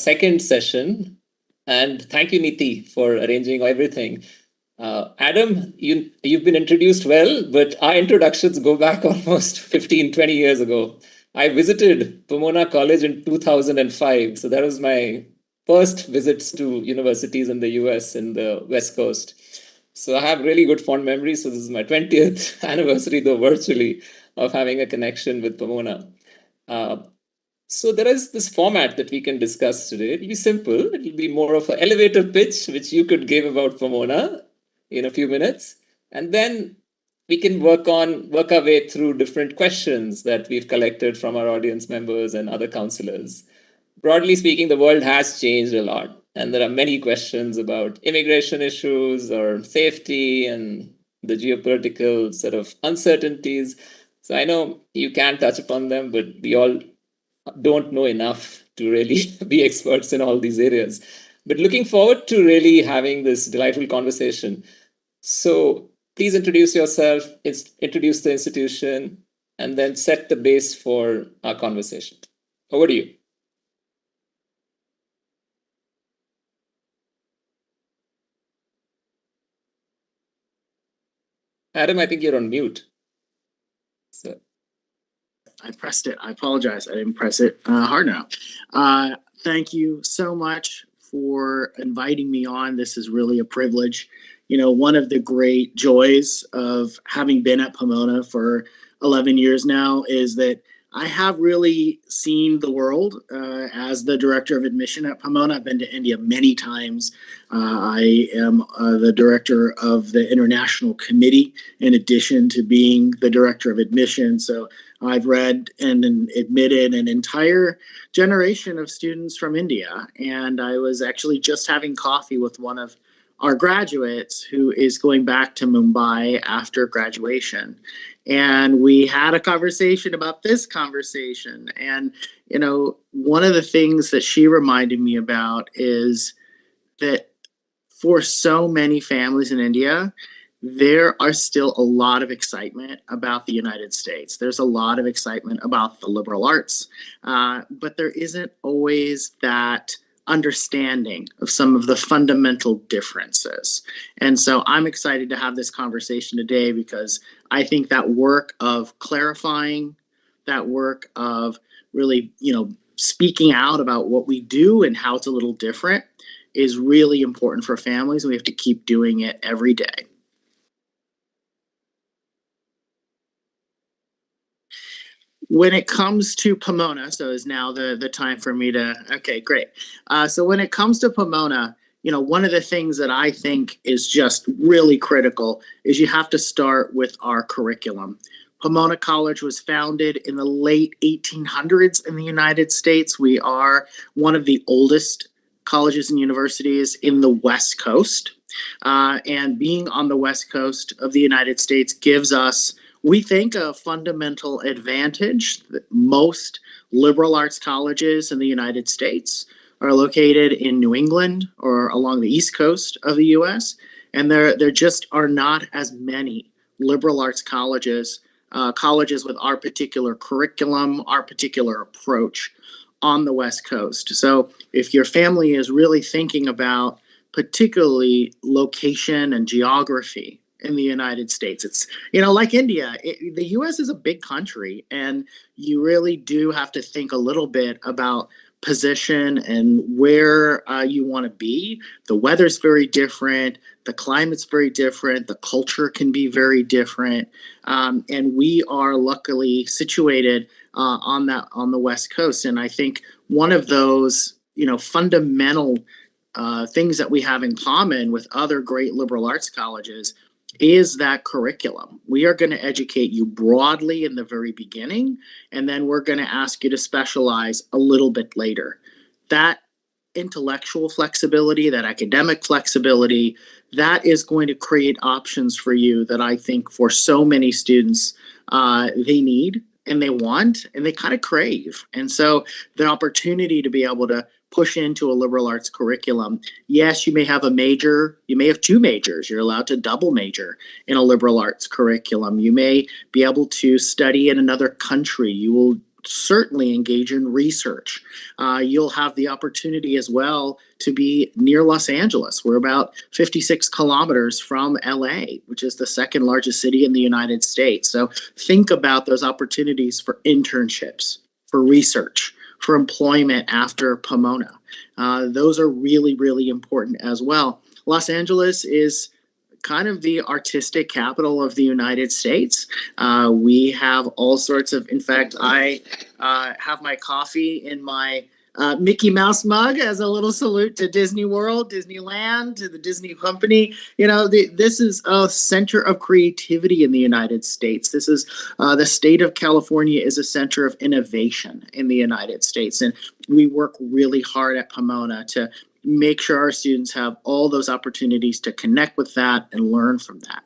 Second session. And thank you, Niti, for arranging everything. Adam, you've been introduced well, but our introductions go back almost 15, 20 years ago. I visited Pomona College in 2005. So that was my first visits to universities in the US in the West Coast. So I have really good fond memories. So this is my 20th anniversary, though virtually, of having a connection with Pomona. So there is this format that we can discuss today. It'll be simple. It'll be more of an elevator pitch, which you could give about Pomona in a few minutes. And then we can work our way through different questions that we've collected from our audience members and other counselors. Broadly speaking, the world has changed a lot. And there are many questions about immigration issues or safety and the geopolitical sort of uncertainties. So I know you can touch upon them, but we all don't know enough to really be experts in all these areas. But looking forward to really having this delightful conversation. So please introduce yourself, introduce the institution, and then set the base for our conversation. Over to you. Adam, I think you're on mute. So. I pressed it. I apologize. I didn't press it hard enough. Thank you so much for inviting me on. This is really a privilege. You know, one of the great joys of having been at Pomona for 11 years now is that I have really seen the world as the director of admission at Pomona. I've been to India many times. I am the director of the international committee in addition to being the director of admission. So I've read and admitted an entire generation of students from India. And I was actually just having coffee with one of our graduates who is going back to Mumbai after graduation. And we had a conversation about this conversation. And, you know, one of the things that she reminded me about is that for so many families in India, there are still a lot of excitement about the United States. There's a lot of excitement about the liberal arts, but there isn't always that understanding of some of the fundamental differences. And so I'm excited to have this conversation today because I think that work of clarifying, that work of really, you know, speaking out about what we do and how it's a little different is really important for families. We have to keep doing it every day. When it comes to Pomona, so is now the time for me to, okay, great. So when it comes to Pomona, you know, one of the things that I think is just really critical is you have to start with our curriculum. Pomona College was founded in the late 1800s in the United States. We are one of the oldest colleges and universities in the West Coast. And being on the West Coast of the United States gives us, we think, a fundamental advantage. That most liberal arts colleges in the United States are located in New England or along the East Coast of the US. And there just are not as many liberal arts colleges with our particular curriculum, our particular approach on the West Coast. So if your family is really thinking about particularly location and geography in the United States, it's, you know, like India, the US is a big country, and you really do have to think a little bit about position and where you want to be. The weather's very different, the climate's very different, the culture can be very different, and we are luckily situated on the West Coast. And I think one of those, you know, fundamental things that we have in common with other great liberal arts colleges is that curriculum. We are going to educate you broadly in the very beginning, and then we're going to ask you to specialize a little bit later. That intellectual flexibility, that academic flexibility, that is going to create options for you that I think for so many students they need and they want and they kind of crave. And so the opportunity to be able to push into a liberal arts curriculum. Yes, you may have a major, you may have two majors. You're allowed to double major in a liberal arts curriculum. You may be able to study in another country. You will certainly engage in research. You'll have the opportunity as well to be near Los Angeles. We're about 56 kilometers from LA, which is the second largest city in the United States. So think about those opportunities for internships, for research, for employment after Pomona. Those are really, really important as well. Los Angeles is kind of the artistic capital of the United States. We have all sorts of, in fact, I have my coffee in my Mickey Mouse mug as a little salute to Disney World, Disneyland, to the Disney company. This is a center of creativity in the United States. This is the state of California is a center of innovation in the United States. And we work really hard at Pomona to make sure our students have all those opportunities to connect with that and learn from that.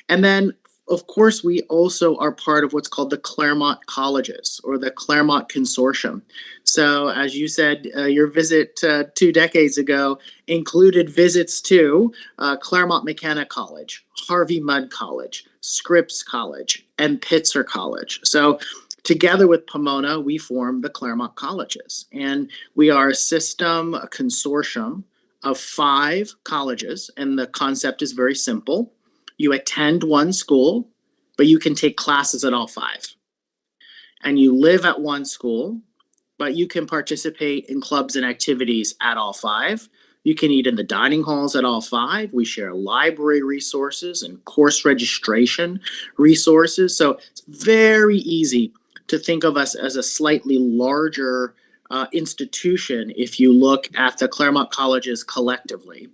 And then, of course, we also are part of what's called the Claremont colleges or the Claremont Consortium. So as you said, your visit 2 decades ago included visits to Claremont McKenna College, Harvey Mudd College, Scripps College, and Pitzer College. So together with Pomona, we form the Claremont colleges, and we are a consortium of 5 colleges, and the concept is very simple. You attend one school, but you can take classes at all 5. And you live at one school, but you can participate in clubs and activities at all 5. You can eat in the dining halls at all 5. We share library resources and course registration resources. So it's very easy to think of us as a slightly larger institution if you look at the Claremont colleges collectively.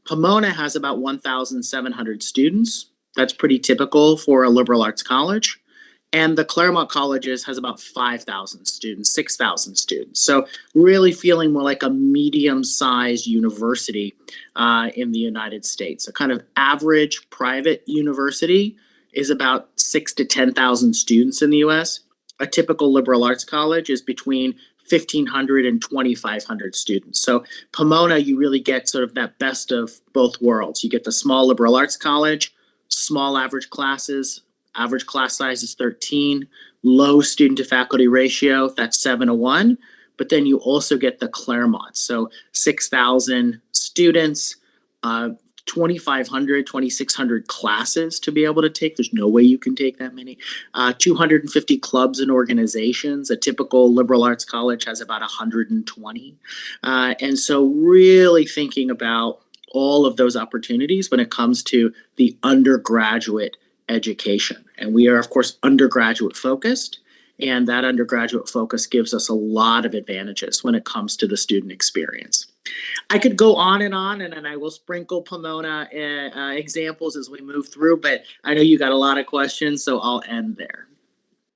Pomona has about 1,700 students. That's pretty typical for a liberal arts college. And the Claremont colleges has about 5,000 students, 6,000 students. So really feeling more like a medium-sized university in the United States. A kind of average private university is about 6,000 to 10,000 students in the US. A typical liberal arts college is between 1,500 and 2,500 students. So Pomona, you really get sort of that best of both worlds. You get the small liberal arts college, small average classes, average class size is 13, low student to faculty ratio, that's 7:1. But then you also get the Claremont. So 6,000 students, 2,500, 2,600 classes to be able to take. There's no way you can take that many. 250 clubs and organizations. A typical liberal arts college has about 120. And so really thinking about all of those opportunities when it comes to the undergraduate education. And we are, of course, undergraduate focused. And that undergraduate focus gives us a lot of advantages when it comes to the student experience. I could go on, and I will sprinkle Pomona examples as we move through, but I know you got a lot of questions, so I'll end there.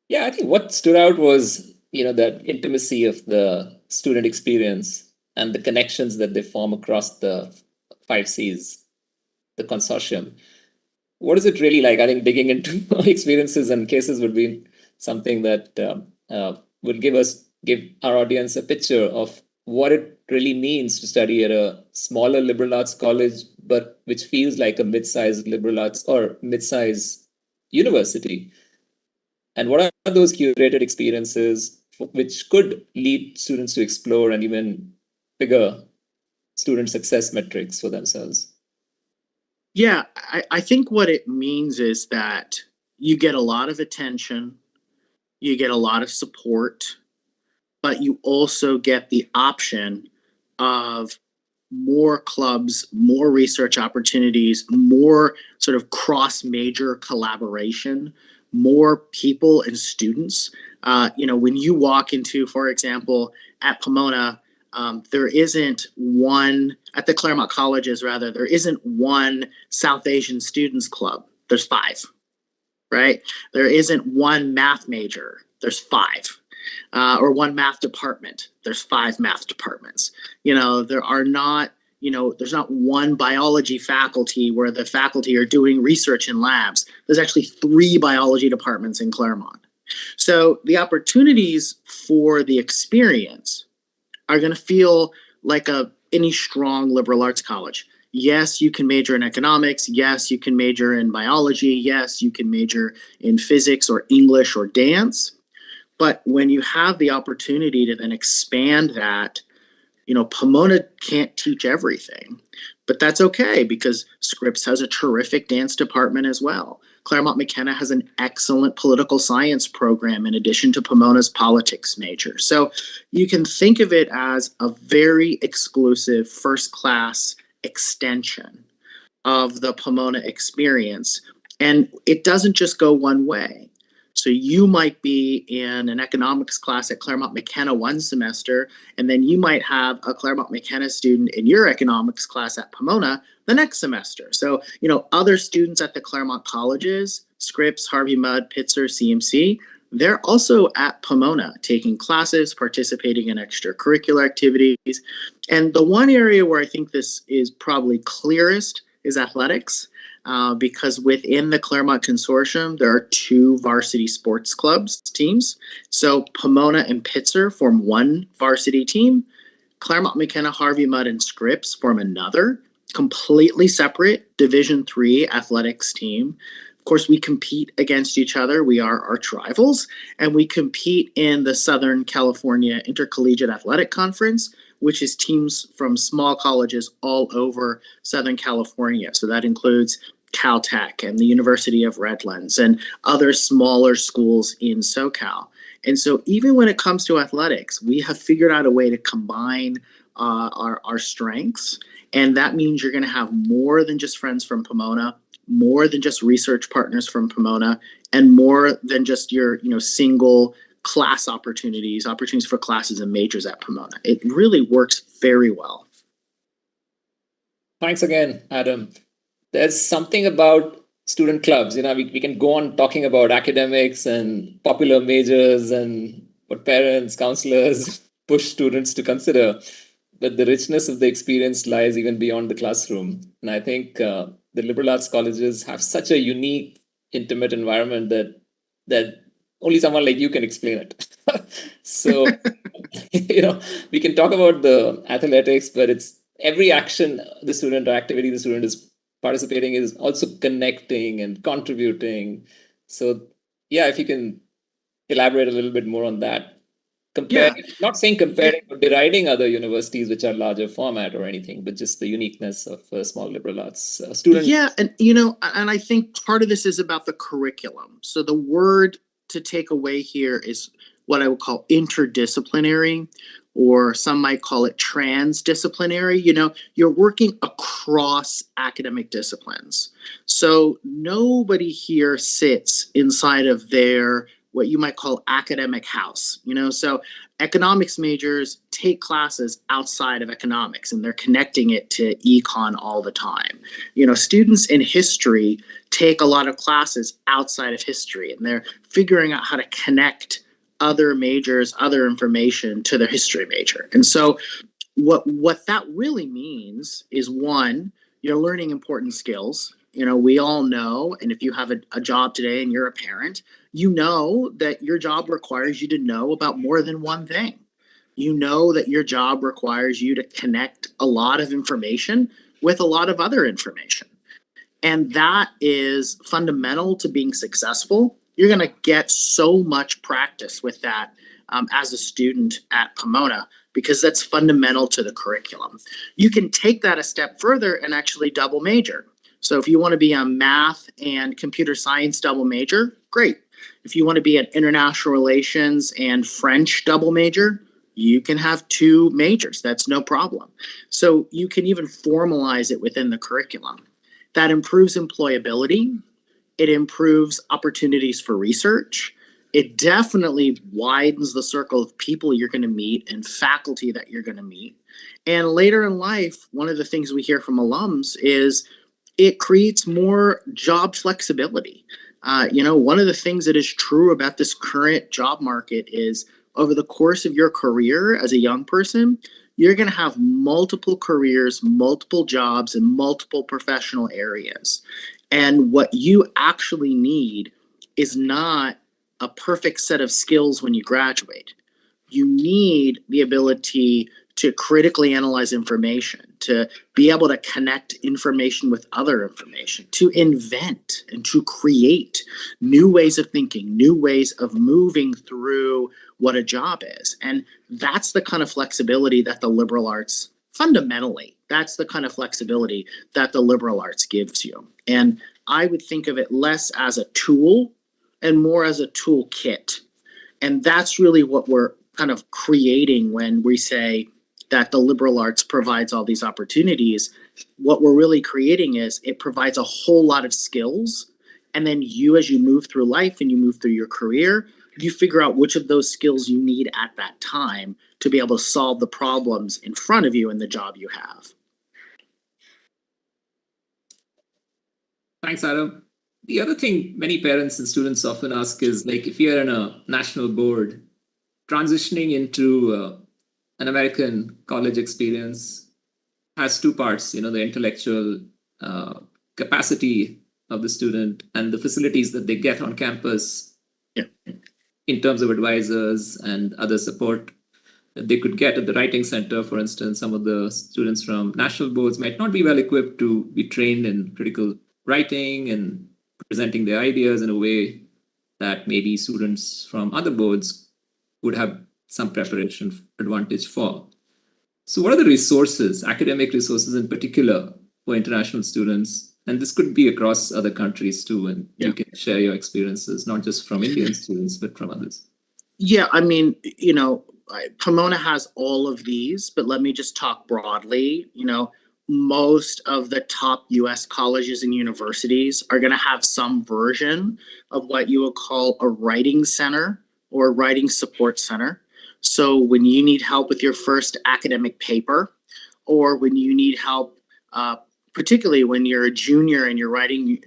Yeah, I think what stood out was, that intimacy of the student experience and the connections that they form across the 5 Cs, the consortium. What is it really like? I think digging into experiences and cases would be something that would give our audience a picture of what it really means to study at a smaller liberal arts college, but which feels like a mid-sized liberal arts or mid-sized university. And what are those curated experiences which could lead students to explore and even figure student success metrics for themselves? Yeah, I think what it means is that you get a lot of attention, you get a lot of support, but you also get the option of more clubs, more research opportunities, more sort of cross-major collaboration, more people and students. When you walk into, for example, at Pomona, there isn't one, at the Claremont colleges rather, there isn't one South Asian students club. There's 5, right? There isn't one math major. There's 5. Or one math department. There's 5 math departments. There are not, there's not one biology faculty where the faculty are doing research in labs. There's actually 3 biology departments in Claremont. So the opportunities for the experience are going to feel like any strong liberal arts college. Yes, you can major in economics. Yes, you can major in biology. Yes, you can major in physics or English or dance. But when you have the opportunity to then expand that, Pomona can't teach everything, but that's okay because Scripps has a terrific dance department as well. Claremont McKenna has an excellent political science program in addition to Pomona's politics major. So you can think of it as a very exclusive first-class extension of the Pomona experience. And it doesn't just go one way. So you might be in an economics class at Claremont McKenna one semester, and then you might have a Claremont McKenna student in your economics class at Pomona the next semester. So, other students at the Claremont colleges, Scripps, Harvey Mudd, Pitzer, CMC, they're also at Pomona taking classes, participating in extracurricular activities. And the one area where I think this is probably clearest is athletics. Because within the Claremont Consortium, there are 2 varsity sports clubs teams. So Pomona and Pitzer form one varsity team. Claremont McKenna, Harvey Mudd, and Scripps form another, completely separate Division III athletics team. Of course, we compete against each other. We are arch rivals, and we compete in the Southern California Intercollegiate Athletic Conference, which is teams from small colleges all over Southern California. So that includes Caltech and the University of Redlands and other smaller schools in SoCal. And so even when it comes to athletics, we have figured out a way to combine our strengths. And that means you're going to have more than just friends from Pomona, more than just research partners from Pomona, and more than just your single class opportunities for classes and majors at Pomona. It really works very well. Thanks again, Adam. There's something about student clubs. We can go on talking about academics and popular majors and what parents, counselors push students to consider. But the richness of the experience lies even beyond the classroom. And I think the liberal arts colleges have such a unique, intimate environment that only someone like you can explain it. So, we can talk about the athletics, but it's every action the student or activity the student is participating is also connecting and contributing. So, if you can elaborate a little bit more on that. Not saying comparing or deriding other universities which are larger format or anything, but just the uniqueness of small liberal arts students. Yeah, and I think part of this is about the curriculum. So the word to take away here is what I would call interdisciplinary, or some might call it transdisciplinary. You're working across academic disciplines. So nobody here sits inside of their what you might call academic house. So economics majors take classes outside of economics and they're connecting it to econ all the time. Students in history take a lot of classes outside of history and they're figuring out how to connect other majors, other information to their history major. And so what that really means is, one, you're learning important skills. We all know, and if you have a job today and you're a parent, you know that your job requires you to know about more than one thing. You know that your job requires you to connect a lot of information with a lot of other information. And that is fundamental to being successful. You're going to get so much practice with that as a student at Pomona, because that's fundamental to the curriculum. You can take that a step further and actually double major. So if you want to be a math and computer science double major, great. If you want to be an international relations and French double major, you can have 2 majors. That's no problem. So you can even formalize it within the curriculum. That improves employability. It improves opportunities for research. It definitely widens the circle of people you're going to meet and faculty that you're going to meet. And later in life, one of the things we hear from alums is it creates more job flexibility. One of the things that is true about this current job market is over the course of your career as a young person, you're going to have multiple careers, multiple jobs, and multiple professional areas. And what you actually need is not a perfect set of skills when you graduate. You need the ability to critically analyze information, to be able to connect information with other information, to invent and to create new ways of thinking, new ways of moving through what a job is. And that's the kind of flexibility that the liberal arts fundamentally, that's the kind of flexibility that the liberal arts gives you. And I would think of it less as a tool and more as a toolkit. And that's really what we're kind of creating when we say that the liberal arts provides all these opportunities. What we're really creating is it provides a whole lot of skills. And then you, as you move through life and you move through your career, you figure out which of those skills you need at that time to be able to solve the problems in front of you in the job you have. Thanks, Adam. The other thing many parents and students often ask is, like, if you're in a national board, transitioning into an American college experience has two parts, the intellectual capacity of the student and the facilities that they get on campus in terms of advisors and other support that they could get at the writing center. For instance, some of the students from national boards might not be well equipped to be trained in critical writing and presenting their ideas in a way that maybe students from other boards would have some preparation advantage for. So what are the resources, academic resources in particular, for international students? And this could be across other countries too, and you can share your experiences, not just from Indian students, but from others. Yeah, I mean, Pomona has all of these, but let me just talk broadly. Most of the top US colleges and universities are going to have some version of what you would call a writing center or a writing support center. So when you need help with your first academic paper, or when you need help, particularly when you're a junior and you're writing,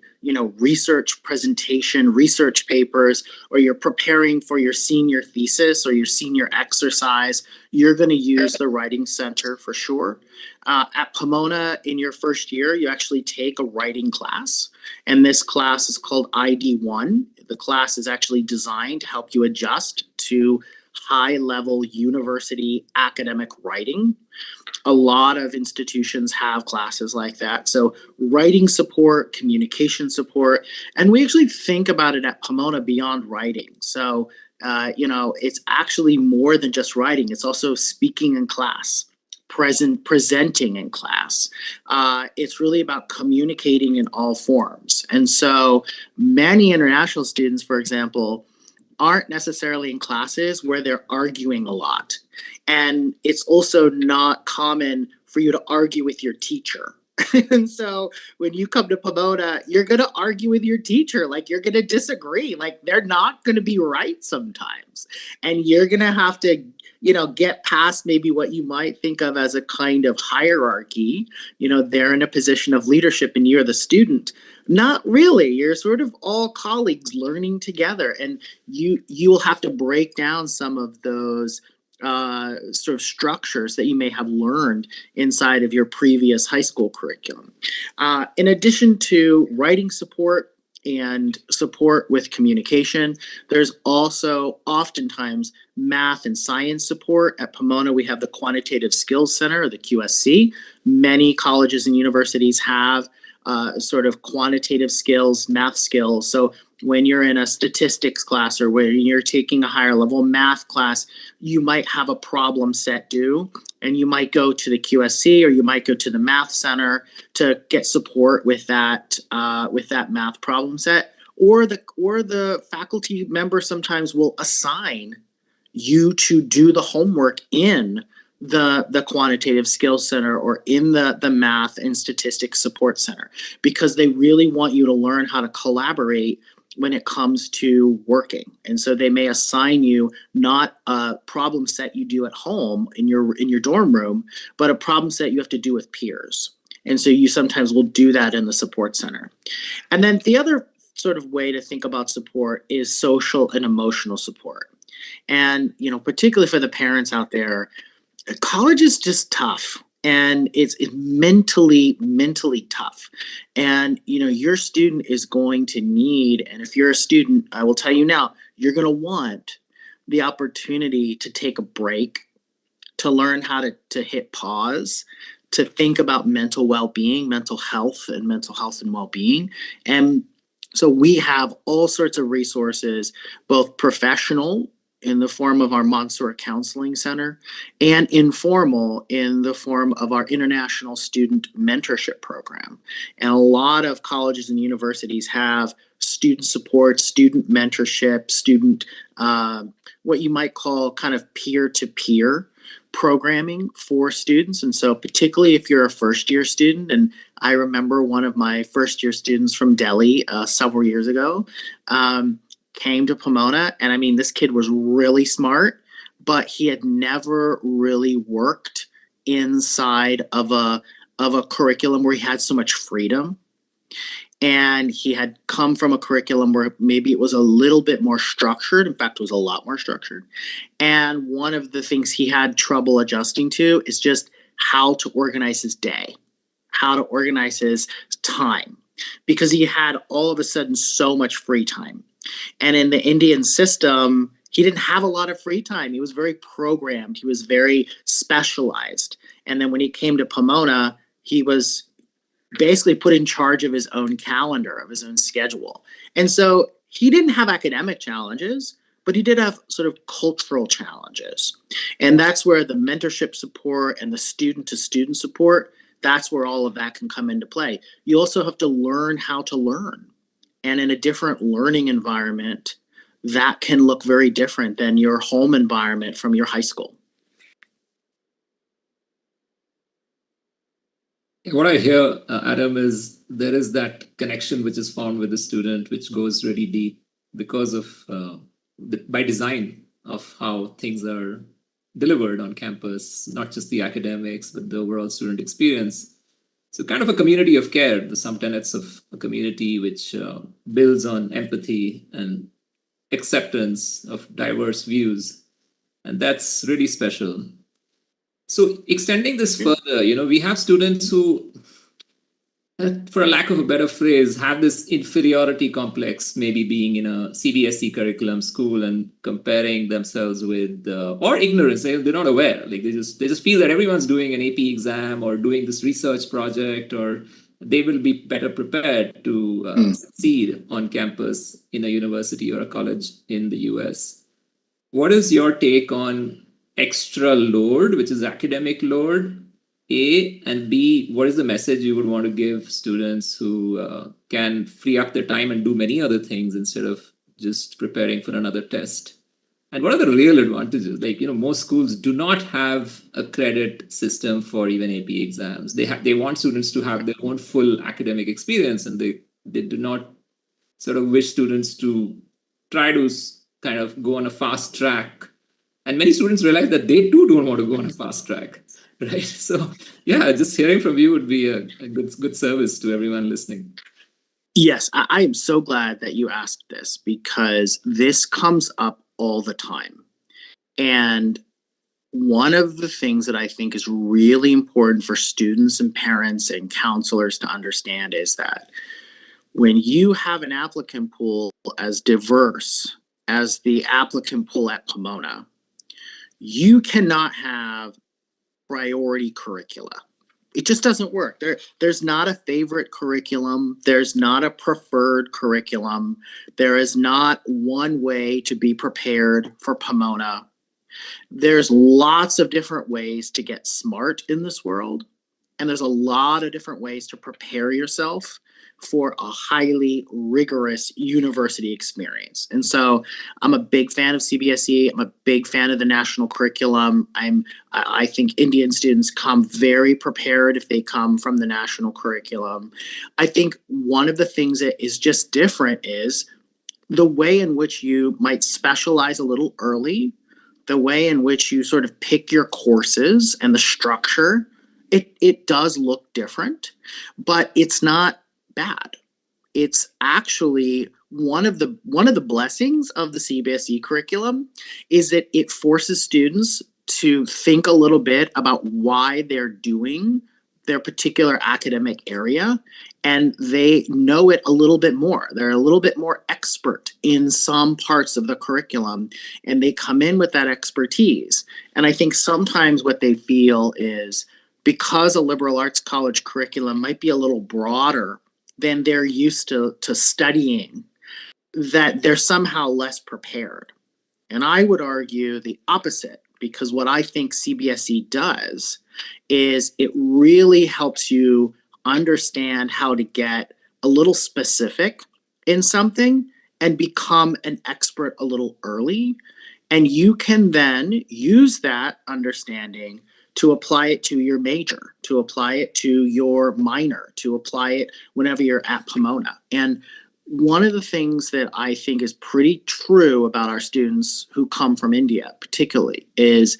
research presentation, research papers, or you're preparing for your senior thesis or your senior exercise, you're going to use the writing center for sure. At Pomona, in your first year, you actually take a writing class, and this class is called ID1. The class is actually designed to help you adjust to high-level university academic writing. A lot of institutions have classes like that. So writing support, communication support, and we actually think about it at Pomona beyond writing. So, it's actually more than just writing. It's also speaking in class, presenting in class. It's really about communicating in all forms. And so many international students, for example, aren't necessarily in classes where they're arguing a lot. And it's also not common for you to argue with your teacher. And so when you come to Pomona, you're going to argue with your teacher. Like, you're going to disagree. Like, they're not going to be right sometimes. And you're going to have to, get past maybe what you might think of as a kind of hierarchy. They're in a position of leadership and you're the student. Not really. You're sort of all colleagues learning together. And you'll have to break down some of those sort of structures that you may have learned inside of your previous high school curriculum. In addition to writing support and support with communication, there's also oftentimes math and science support. At Pomona, we have the Quantitative Skills Center, or the QSC. Many colleges and universities have sort of quantitative skills, math skills. So when you're in a statistics class or when you're taking a higher level math class, you might have a problem set due, and you might go to the QSC or you might go to the math center to get support with that math problem set. Or the faculty member sometimes will assign you to do the homework in the Quantitative Skills Center or in the math and statistics support center, because they really want you to learn how to collaborate when it comes to working. And so they may assign you not a problem set you do at home in your dorm room, but a problem set you have to do with peers. And so you sometimes will do that in the support center. And then the other sort of way to think about support is social and emotional support. And, particularly for the parents out there, college is just tough, and it's mentally tough. And, your student is going to need, and if you're a student, I will tell you now, you're going to want the opportunity to take a break, to learn how to hit pause, to think about mental well-being, mental health and well-being. And so we have all sorts of resources, both professional in the form of our Montessori Counseling Center and informal in the form of our International Student Mentorship Program. And a lot of colleges and universities have student support, student mentorship, student, what you might call kind of peer-to-peer programming for students. And so particularly if you're a first-year student, and I remember one of my first-year students from Delhi several years ago, came to Pomona, and I mean, this kid was really smart, but he had never really worked inside of a curriculum where he had so much freedom. And he had come from a curriculum where maybe it was a little bit more structured. In fact, it was a lot more structured. And one of the things he had trouble adjusting to is just how to organize his day, how to organize his time, because he had all of a sudden so much free time. And in the Indian system, he didn't have a lot of free time. He was very programmed. He was very specialized. And then when he came to Pomona, he was basically put in charge of his own calendar, of his own schedule. And so he didn't have academic challenges, but he did have sort of cultural challenges. And that's where the mentorship support and the student-to-student support, that's where all of that can come into play. You also have to learn how to learn. And in a different learning environment, that can look very different than your home environment from your high school. What I hear, Adam, is there is that connection which is found with the student, which goes really deep because of, by design of how things are delivered on campus, not just the academics, but the overall student experience. So kind of a community of care, the some tenets of a community which builds on empathy and acceptance of diverse views. And that's really special. So extending this further, we have students who, for a lack of a better phrase, have this inferiority complex, maybe being in a CBSE curriculum school and comparing themselves with, or ignorance. They're not aware. Like they just feel that everyone's doing an AP exam or doing this research project, or they will be better prepared to succeed on campus in a university or a college in the US. What is your take on extra load, which is academic load, A, and B, what is the message you would want to give students who can free up their time and do many other things instead of just preparing for another test? And what are the real advantages? Like, most schools do not have a credit system for even AP exams. They want students to have their own full academic experience, and they do not sort of wish students to try to kind of go on a fast track. And many students realize that they too don't want to go on a fast track, right? So, yeah, just hearing from you would be a good service to everyone listening. Yes, I am so glad that you asked this, because this comes up all the time. And one of the things that I think is really important for students and parents and counselors to understand is that when you have an applicant pool as diverse as the applicant pool at Pomona, you cannot have priority curricula. It just doesn't work. There's not a favorite curriculum. There's not a preferred curriculum. There is not one way to be prepared for Pomona. There's lots of different ways to get smart in this world. And there's a lot of different ways to prepare yourself for a highly rigorous university experience. And so I'm a big fan of CBSE. I'm a big fan of the national curriculum. I think Indian students come very prepared if they come from the national curriculum. I think one of the things that is just different is the way in which you might specialize a little early, the way in which you sort of pick your courses and the structure. It does look different, but it's not bad. It's actually one of the blessings of the CBSE curriculum is that it forces students to think a little bit about why they're doing their particular academic area, and they know it a little bit more. They're a little bit more expert in some parts of the curriculum, and they come in with that expertise. And I think sometimes what they feel is because a liberal arts college curriculum might be a little broader than they're used to studying, that they're somehow less prepared. And I would argue the opposite, because what I think CBSE does is it really helps you understand how to get a little specific in something and become an expert a little early. And you can then use that understanding to apply it to your major, to apply it to your minor, to apply it whenever you're at Pomona. And one of the things that I think is pretty true about our students who come from India, particularly, is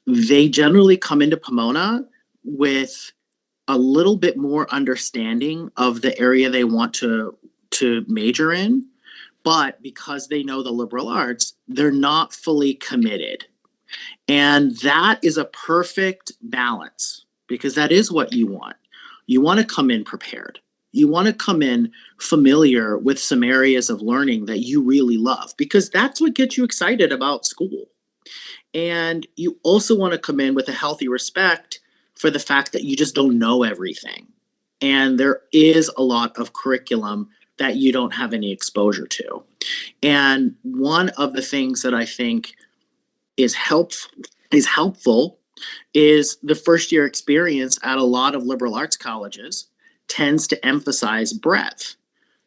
they generally come into Pomona with a little bit more understanding of the area they want to major in. But because they know the liberal arts, they're not fully committed. And that is a perfect balance, because that is what you want. You want to come in prepared. You want to come in familiar with some areas of learning that you really love, because that's what gets you excited about school. And you also want to come in with a healthy respect for the fact that you just don't know everything. And there is a lot of curriculum that you don't have any exposure to. And one of the things that I think is helpful is the first year experience at a lot of liberal arts colleges tends to emphasize breadth.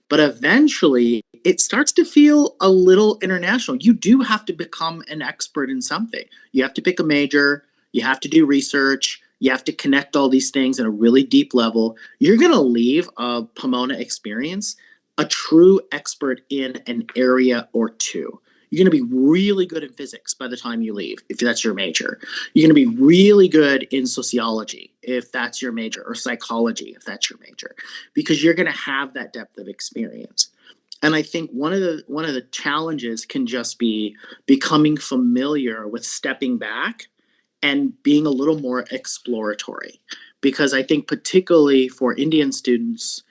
But eventually it starts to feel a little international. You do have to become an expert in something. You have to pick a major, you have to do research, you have to connect all these things at a really deep level. You're going to leave a Pomona experience a true expert in an area or two. You're going to be really good in physics by the time you leave, if that's your major. You're going to be really good in sociology, if that's your major, or psychology, if that's your major, because you're going to have that depth of experience. And I think one of the challenges can just be becoming familiar with stepping back and being a little more exploratory. Because I think particularly for Indian students,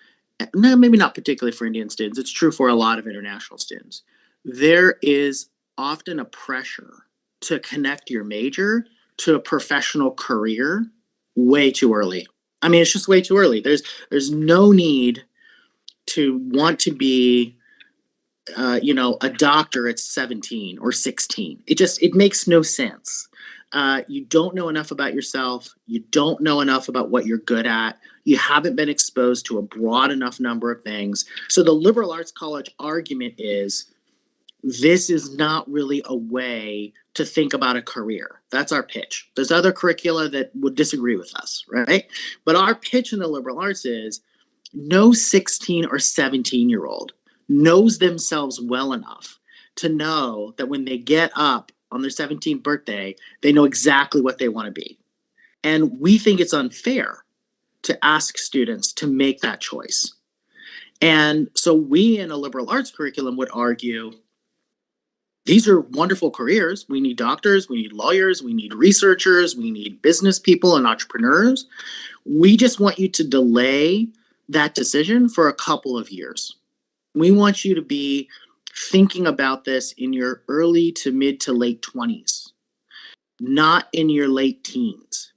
no, maybe not particularly for Indian students, it's true for a lot of international students, there is often a pressure to connect your major to a professional career way too early. I mean, it's just way too early. There's no need to want to be a doctor at 17 or 16. It makes no sense. You don't know enough about yourself. You don't know enough about what you're good at. You haven't been exposed to a broad enough number of things. So the liberal arts college argument is this is not really a way to think about a career. That's our pitch. There's other curricula that would disagree with us, right? But our pitch in the liberal arts is no 16 or 17-year-old knows themselves well enough to know that when they get up on their 17th birthday, they know exactly what they want to be. And we think it's unfair to ask students to make that choice. And so we in a liberal arts curriculum would argue, these are wonderful careers. We need doctors, we need lawyers, we need researchers, we need business people and entrepreneurs. We just want you to delay that decision for a couple of years. We want you to be thinking about this in your early to mid to late 20s, not in your late teens,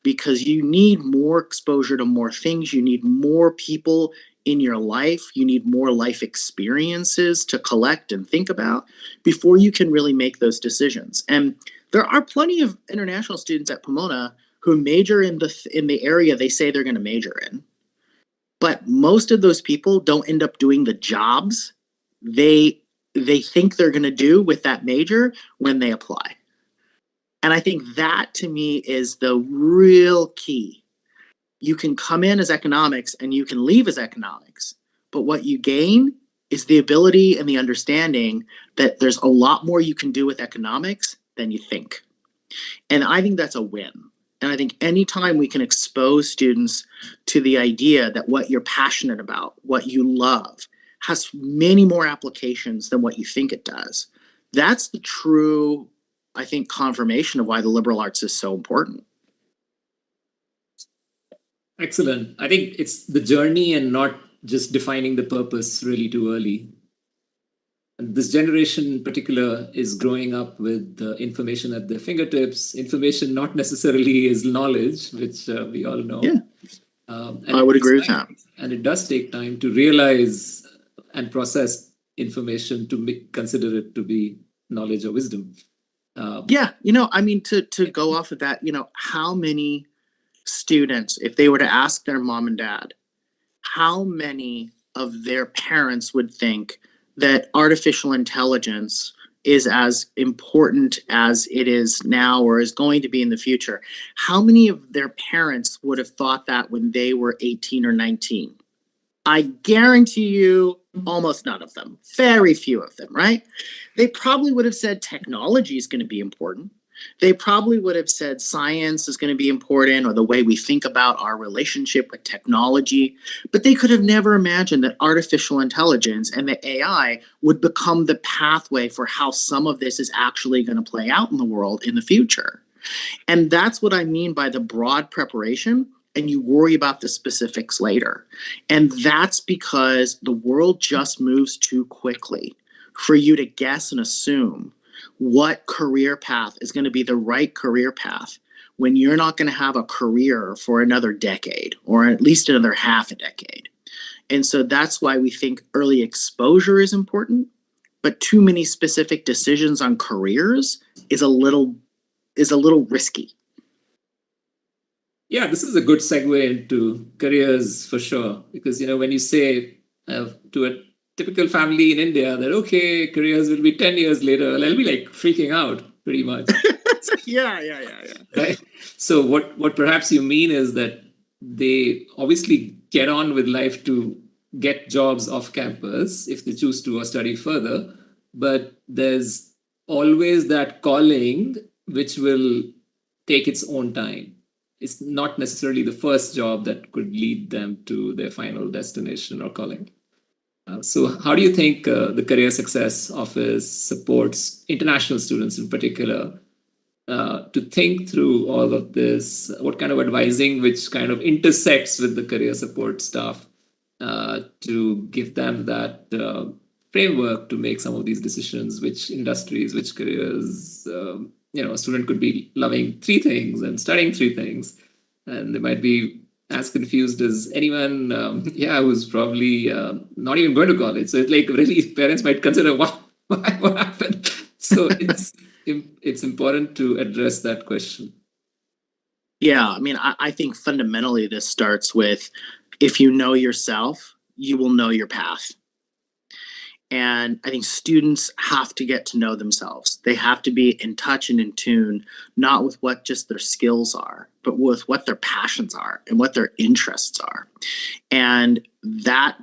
because you need more exposure to more things. You need more people in your life. You need more life experiences to collect and think about before you can really make those decisions. And there are plenty of international students at Pomona who major in the area they say they're going to major in. But most of those people don't end up doing the jobs they think they're going to do with that major when they apply. And I think that to me is the real key. You can come in as economics and you can leave as economics, but what you gain is the ability and the understanding that there's a lot more you can do with economics than you think. And I think that's a win. And I think anytime we can expose students to the idea that what you're passionate about, what you love, has many more applications than what you think it does, that's the true, I think, confirmation of why the liberal arts is so important. Excellent. I think it's the journey and not just defining the purpose really too early. And this generation in particular is growing up with information at their fingertips. Information not necessarily is knowledge, which we all know. Yeah. And I would agree with that. And it does take time to realize and process information to consider it to be knowledge or wisdom. Yeah, I mean, to go off of that, how many students, if they were to ask their mom and dad, how many of their parents would think that artificial intelligence is as important as it is now or is going to be in the future? How many of their parents would have thought that when they were 18 or 19? I guarantee you almost none of them, very few of them, right? They probably would have said technology is going to be important. They probably would have said science is going to be important, or the way we think about our relationship with technology. But they could have never imagined that artificial intelligence and the AI would become the pathway for how some of this is actually going to play out in the world in the future. And that's what I mean by the broad preparation, and you worry about the specifics later. And that's because the world just moves too quickly for you to guess and assume what career path is going to be the right career path when you're not going to have a career for another decade or at least another half a decade. And so that's why we think early exposure is important, but too many specific decisions on careers is a little risky. Yeah, this is a good segue into careers for sure, because when you say to a typical family in India that okay, careers will be 10 years later, they'll be like freaking out pretty much. Yeah. Right. So what perhaps you mean is that they obviously get on with life to get jobs off campus if they choose to or study further, but there's always that calling which will take its own time. It's not necessarily the first job that could lead them to their final destination or calling. So how do you think the Career Success Office supports international students in particular to think through all of this? What kind of advising which kind of intersects with the career support staff to give them that framework to make some of these decisions, which industries, which careers? A student could be loving 3 things and studying 3 things, and they might be as confused as anyone who's probably not even going to college. So it's like really parents might consider what happened. So it's important to address that question. Yeah, I mean, I think fundamentally this starts with, if you know yourself, you will know your path. And I think students have to get to know themselves. They have to be in touch and in tune, not with what just their skills are, but with what their passions are and what their interests are. And that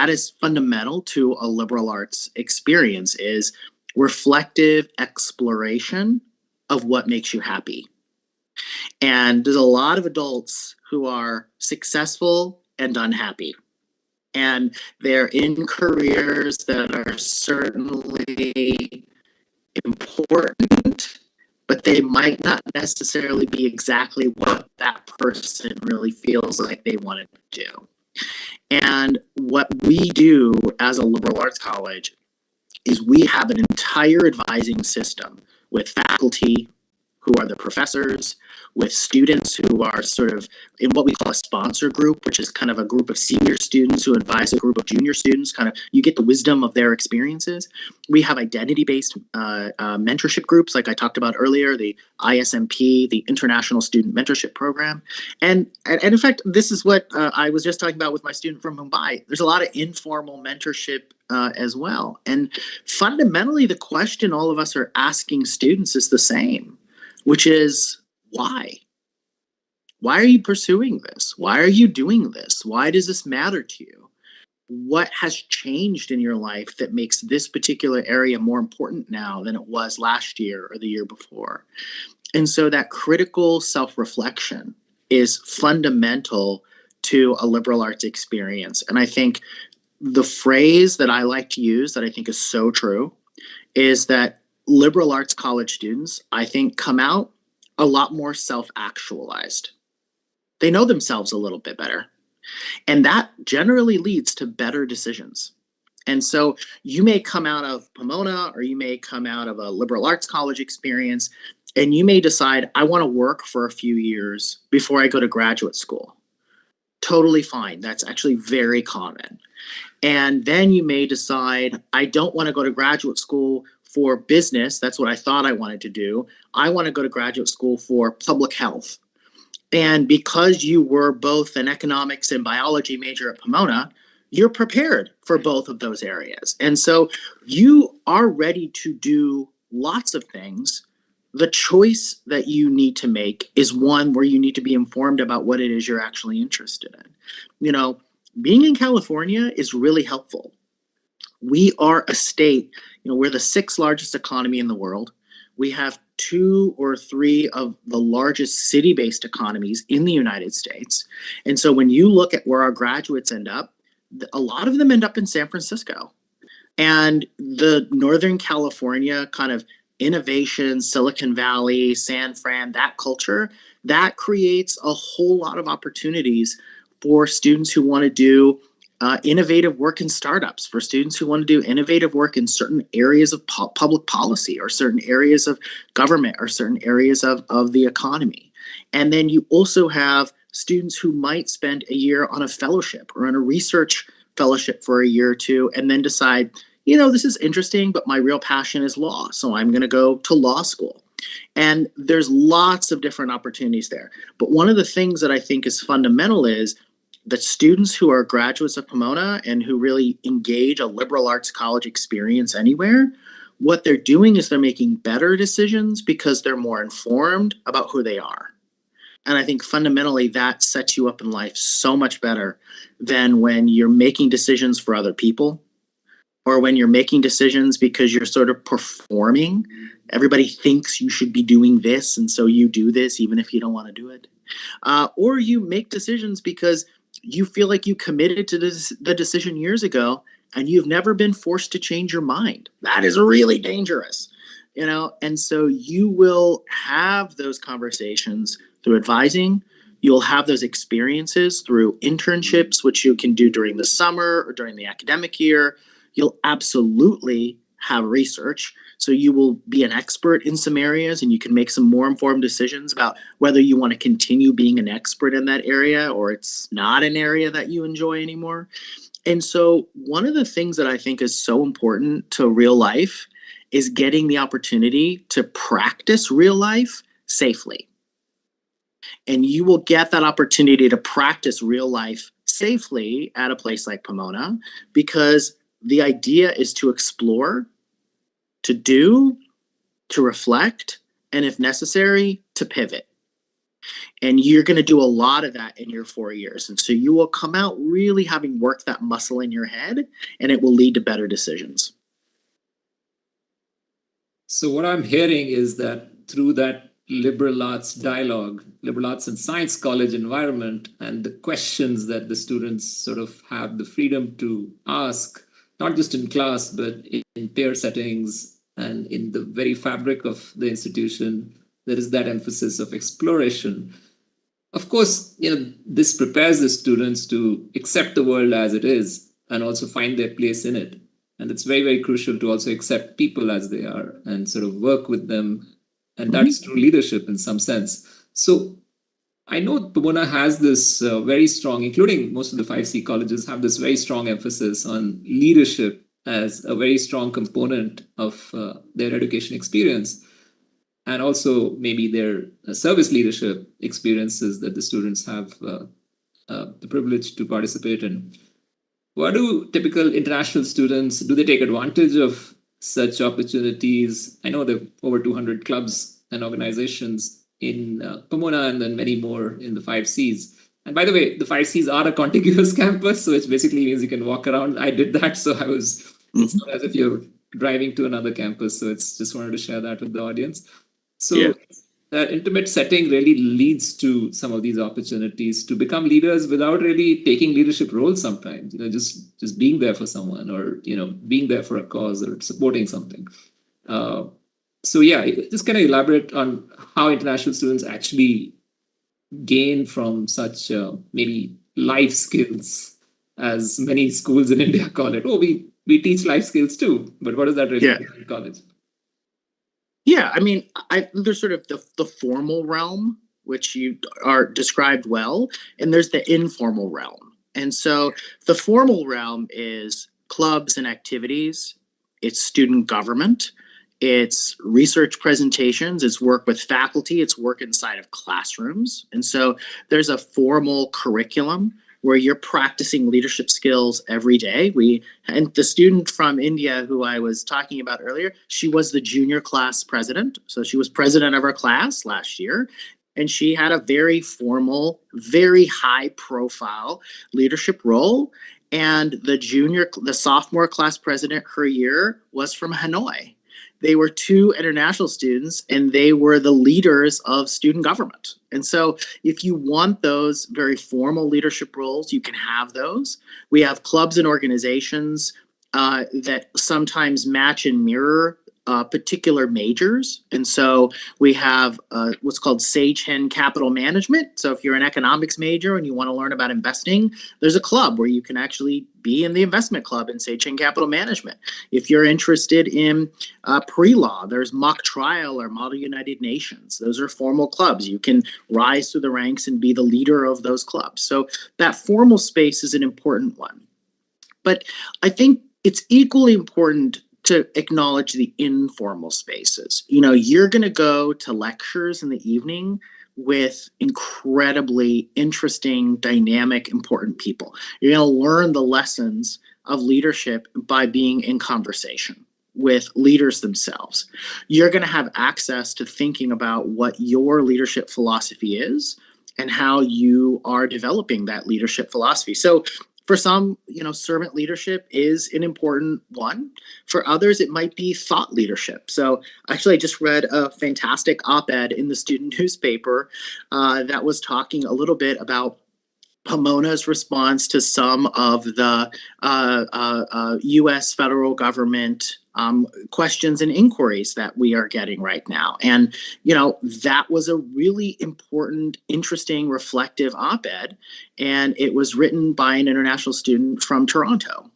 is fundamental to a liberal arts experience, is reflective exploration of what makes you happy. And there's a lot of adults who are successful and unhappy. And they're in careers that are certainly important, but they might not necessarily be exactly what that person really feels like they want to do. And what we do as a liberal arts college is we have an entire advising system with faculty who are the professors, with students who are sort of in what we call a sponsor group, which is kind of a group of senior students who advise a group of junior students. Kind of, you get the wisdom of their experiences. We have identity-based mentorship groups, like I talked about earlier, the ISMP, the International Student Mentorship Program. And in fact, this is what I was just talking about with my student from Mumbai. There's a lot of informal mentorship as well. And fundamentally, the question all of us are asking students is the same, which is, why? Why are you pursuing this? Why are you doing this? Why does this matter to you? What has changed in your life that makes this particular area more important now than it was last year or the year before? And so that critical self-reflection is fundamental to a liberal arts experience. And I think the phrase that I like to use that I think is so true is that liberal arts college students, I think, come out a lot more self-actualized. They know themselves a little bit better. And that generally leads to better decisions. And so you may come out of Pomona, or you may come out of a liberal arts college experience, and you may decide, I want to work for a few years before I go to graduate school. Totally fine. That's actually very common. And then you may decide, I don't want to go to graduate school for business. That's what I thought I wanted to do. I want to go to graduate school for public health. And because you were both an economics and biology major at Pomona, you're prepared for both of those areas. And so you are ready to do lots of things. The choice that you need to make is one where you need to be informed about what it is you're actually interested in. You know, being in California is really helpful. We are a state, we're the sixth largest economy in the world. We have 2 or 3 of the largest city-based economies in the United States. And so when you look at where our graduates end up, a lot of them end up in San Francisco. And the Northern California kind of innovation, Silicon Valley, San Fran, that culture, that creates a whole lot of opportunities for students who want to do innovative work in startups, for students who want to do innovative work in certain areas of public policy, or certain areas of government, or certain areas of the economy. And then you also have students who might spend a year on a fellowship or on a research fellowship for a year or two, and then decide, this is interesting, but my real passion is law, so I'm going to go to law school. And there's lots of different opportunities there. But one of the things that I think is fundamental is that students who are graduates of Pomona and who really engage a liberal arts college experience anywhere, what they're doing is they're making better decisions because they're more informed about who they are. And I think fundamentally that sets you up in life so much better than when you're making decisions for other people, or when you're making decisions because you're sort of performing. Everybody thinks you should be doing this, and so you do this even if you don't want to do it. Or you make decisions because you feel like you committed to the decision years ago and you've never been forced to change your mind. That is really dangerous, and so you will have those conversations through advising. You'll have those experiences through internships, which you can do during the summer or during the academic year. You'll absolutely have research. So you will be an expert in some areas, and you can make some more informed decisions about whether you want to continue being an expert in that area or it's not an area that you enjoy anymore. And so one of the things that I think is so important to real life is getting the opportunity to practice real life safely. And you will get that opportunity to practice real life safely at a place like Pomona, because the idea is to explore, to do, to reflect, and if necessary, to pivot. And you're going to do a lot of that in your 4 years. And so you will come out really having worked that muscle in your head, and it will lead to better decisions. So what I'm hearing is that through that liberal arts dialogue, liberal arts and science college environment, and the questions that the students sort of have the freedom to ask, not just in class, but in peer settings and in the very fabric of the institution, there is that emphasis of exploration. Of course, this prepares the students to accept the world as it is and also find their place in it. And it's very, very crucial to also accept people as they are and sort of work with them. And that is true leadership in some sense. So I know Pomona has this very strong, including most of the 5C colleges, have this very strong emphasis on leadership as a very strong component of their education experience, and also maybe their service leadership experiences that the students have the privilege to participate in. What do typical international students, do they take advantage of such opportunities? I know there are over 200 clubs and organizations in Pomona, and then many more in the 5Cs. And by the way, the 5Cs are a contiguous campus, so which basically means you can walk around. I did that, so it's not as if you're driving to another campus. So it's just wanted to share that with the audience. So that intimate setting really leads to some of these opportunities to become leaders without really taking leadership roles sometimes, just being there for someone, or, being there for a cause or supporting something. So yeah, just kind of elaborate on how international students actually gain from such maybe life skills, as many schools in India call it? Oh, we teach life skills too, but what does that really mean in college? Yeah, I mean, there's sort of the formal realm, which you are described well, and there's the informal realm. And so the formal realm is clubs and activities, it's student government, it's research presentations, it's work with faculty, it's work inside of classrooms. And so there's a formal curriculum where you're practicing leadership skills every day. And the student from India who I was talking about earlier, she was the junior class president. So she was president of her class last year. And she had a very formal, very high profile leadership role. And the sophomore class president her year was from Hanoi. They were two international students and they were the leaders of student government. And so if you want those very formal leadership roles, you can have those. We have clubs and organizations that sometimes match and mirror particular majors. And so we have what's called Sage-Hen Capital Management. So if you're an economics major and you want to learn about investing, there's a club where you can actually be in the investment club in Sage-Hen Capital Management. If you're interested in pre-law, there's Mock Trial or Model United Nations. Those are formal clubs. You can rise through the ranks and be the leader of those clubs. So that formal space is an important one. But I think it's equally important to acknowledge the informal spaces. You know, you're going to go to lectures in the evening with incredibly interesting, dynamic, important people. You're going to learn the lessons of leadership by being in conversation with leaders themselves. You're going to have access to thinking about what your leadership philosophy is and how you are developing that leadership philosophy. So for some, servant leadership is an important one. For others, it might be thought leadership. So actually, I just read a fantastic op-ed in the student newspaper that was talking a little bit about Pomona's response to some of the U.S. federal government questions and inquiries that we are getting right now. And, that was a really important, interesting, reflective op-ed. And it was written by an international student from Toronto.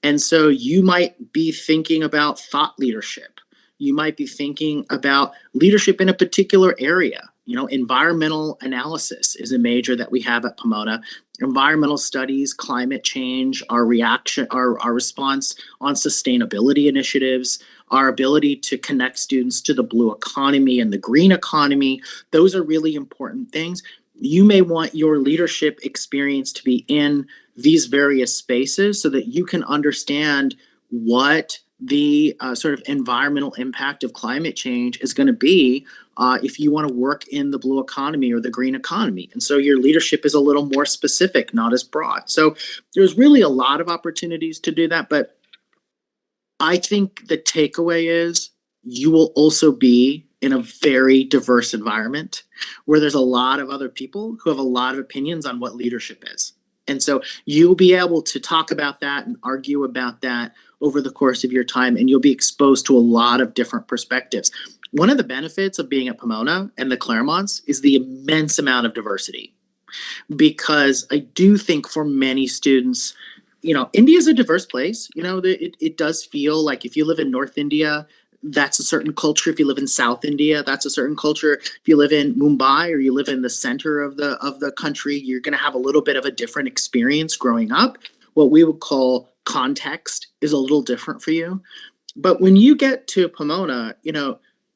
And so you might be thinking about thought leadership. You might be thinking about leadership in a particular area. Environmental analysis is a major that we have at Pomona. Environmental studies, climate change, our response on sustainability initiatives, our ability to connect students to the blue economy and the green economy. Those are really important things. You may want your leadership experience to be in these various spaces so that you can understand what the sort of environmental impact of climate change is going to be if you want to work in the blue economy or the green economy. And so your leadership is a little more specific, not as broad. So there's really a lot of opportunities to do that. But I think the takeaway is you will also be in a very diverse environment where there's a lot of other people who have a lot of opinions on what leadership is. And so you'll be able to talk about that and argue about that over the course of your time, and you'll be exposed to a lot of different perspectives. One of the benefits of being at Pomona and the Claremonts is the immense amount of diversity, because I do think for many students, India is a diverse place. It does feel like if you live in North India, that's a certain culture. If you live in South India, that's a certain culture. If you live in Mumbai or you live in the center of the country, you're going to have a little bit of a different experience growing up. What we would call context is a little different for you. But when you get to Pomona,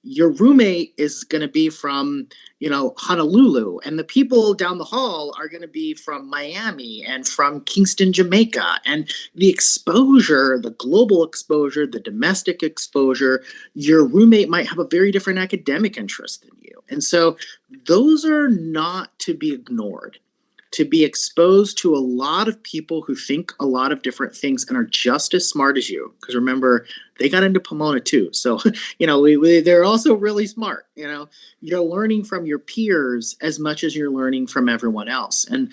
your roommate is going to be from, Honolulu, and the people down the hall are going to be from Miami and from Kingston, Jamaica. And the exposure, the global exposure, the domestic exposure, your roommate might have a very different academic interest than you. And so those are not to be ignored. To be exposed to a lot of people who think a lot of different things and are just as smart as you. Because remember, they got into Pomona too. So, they're also really smart. You're learning from your peers as much as you're learning from everyone else. And,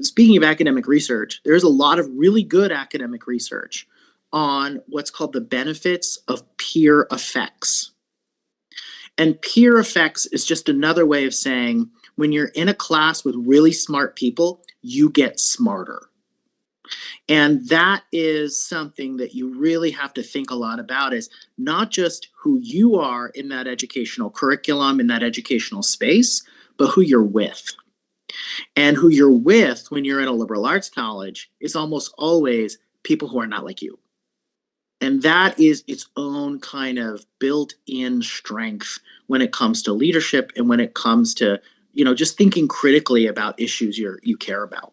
speaking of academic research, there's a lot of really good academic research on what's called the benefits of peer effects. And peer effects is just another way of saying When you're in a class with really smart people, you get smarter. And that is something that you really have to think a lot about, is not just who you are in that educational curriculum, in that educational space, but who you're with. And who you're with when you're in a liberal arts college is almost always people who are not like you. And that is its own kind of built-in strength when it comes to leadership and when it comes to, just thinking critically about issues you care about.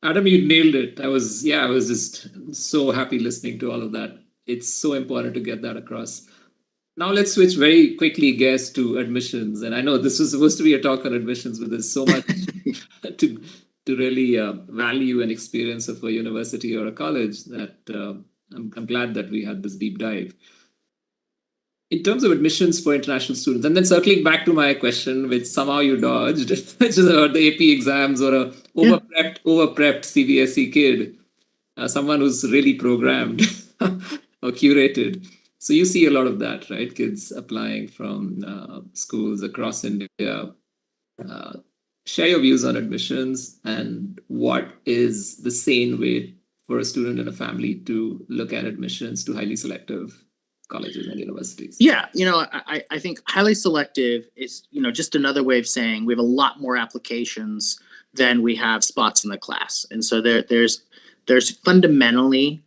Adam, you nailed it. I was just so happy listening to all of that. It's so important to get that across. Now let's switch very quickly, guys, to admissions. And I know this was supposed to be a talk on admissions, but there's so much to really value and experience of a university or a college that I'm glad that we had this deep dive. In terms of admissions for international students, and then circling back to my question, which somehow you dodged, which is about the AP exams, or a over-prepped CBSE kid, someone who's really programmed or curated. So you see a lot of that, right? Kids applying from schools across India. Share your views on admissions and what is the sane way for a student and a family to look at admissions to highly selective colleges and universities. Yeah, I think highly selective is, just another way of saying we have a lot more applications than we have spots in the class. And so there's fundamentally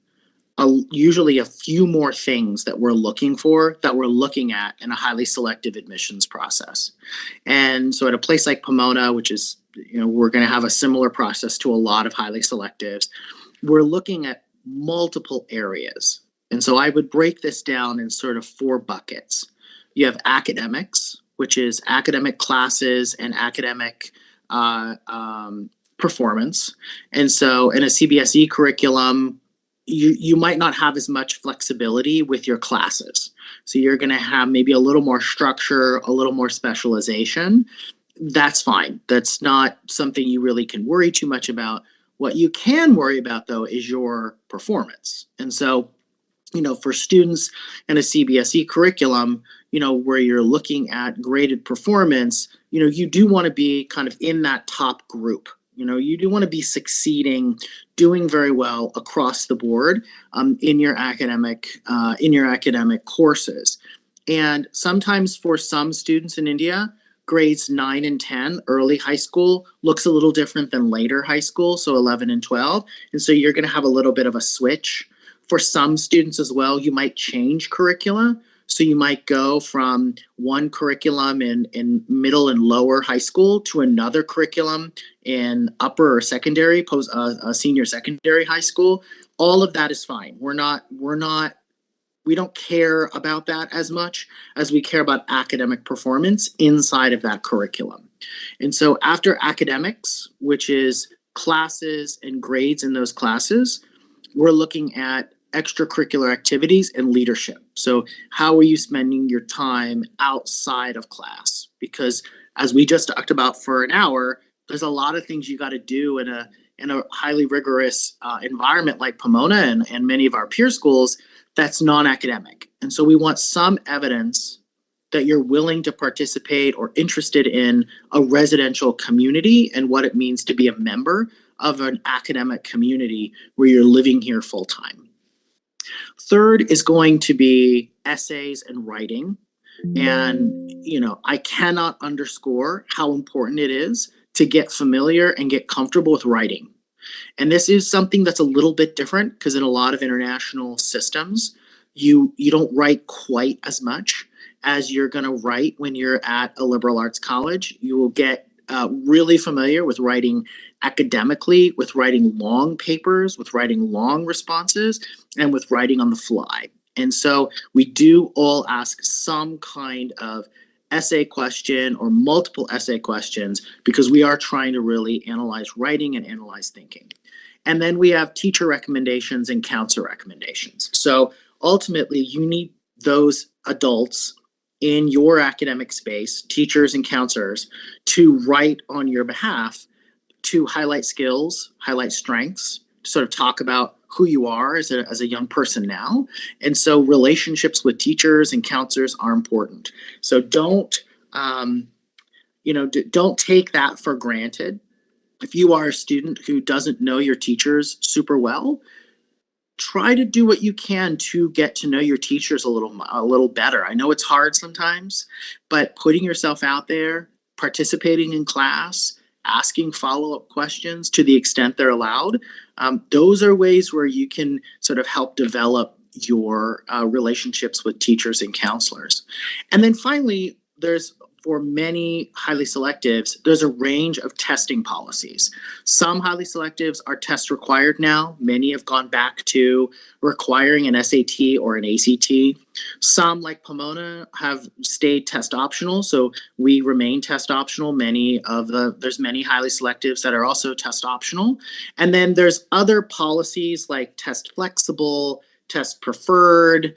usually a few more things that we're looking at in a highly selective admissions process. And so at a place like Pomona, which is, we're going to have a similar process to a lot of highly selectives, we're looking at multiple areas. And so I would break this down in sort of 4 buckets. You have academics, which is academic classes and academic performance. And so in a CBSE curriculum, you might not have as much flexibility with your classes. So you're going to have maybe a little more structure, a little more specialization. That's fine. That's not something you really can worry too much about. What you can worry about, though, is your performance. And so, for students in a CBSE curriculum, where you're looking at graded performance, you do want to be kind of in that top group. You do want to be succeeding, doing very well across the board in your academic courses. And sometimes for some students in India, grades 9 and 10, early high school, looks a little different than later high school, so 11 and 12. And so you're going to have a little bit of a switch. For some students as well, you might change curricula. So you might go from one curriculum in middle and lower high school to another curriculum in upper or secondary, senior secondary high school. All of that is fine. We don't care about that as much as we care about academic performance inside of that curriculum. And so after academics, which is classes and grades in those classes, we're looking at extracurricular activities and leadership. So how are you spending your time outside of class? Because as we just talked about for an hour, there's a lot of things you got to do in a highly rigorous environment like Pomona and many of our peer schools that's non-academic. And so we want some evidence that you're willing to participate or interested in a residential community and what it means to be a member of an academic community where you're living here full time. Third is going to be essays and writing. And, I cannot underscore how important it is to get familiar and get comfortable with writing. And this is something that's a little bit different because in a lot of international systems, you don't write quite as much as you're going to write when you're at a liberal arts college. You will get really familiar with writing academically, with writing long papers, with writing long responses, and with writing on the fly. And so we do all ask some kind of essay question or multiple essay questions because we are trying to really analyze writing and analyze thinking. And then we have teacher recommendations and counselor recommendations. So ultimately, you need those adults in your academic space, teachers and counselors, to write on your behalf to highlight skills, highlight strengths, sort of talk about who you are as a young person now. And so relationships with teachers and counselors are important. So don't don't take that for granted. If you are a student who doesn't know your teachers super well, try to do what you can to get to know your teachers a little better. I know it's hard sometimes, but putting yourself out there, participating in class, asking follow-up questions to the extent they're allowed, those are ways where you can sort of help develop your relationships with teachers and counselors. And then finally, for many highly selectives, there's a range of testing policies. Some highly selectives are test required now. Many have gone back to requiring an SAT or an ACT. Some, like Pomona, have stayed test optional, so we remain test optional. There's many highly selectives that are also test optional. And then there's other policies like test flexible, test preferred.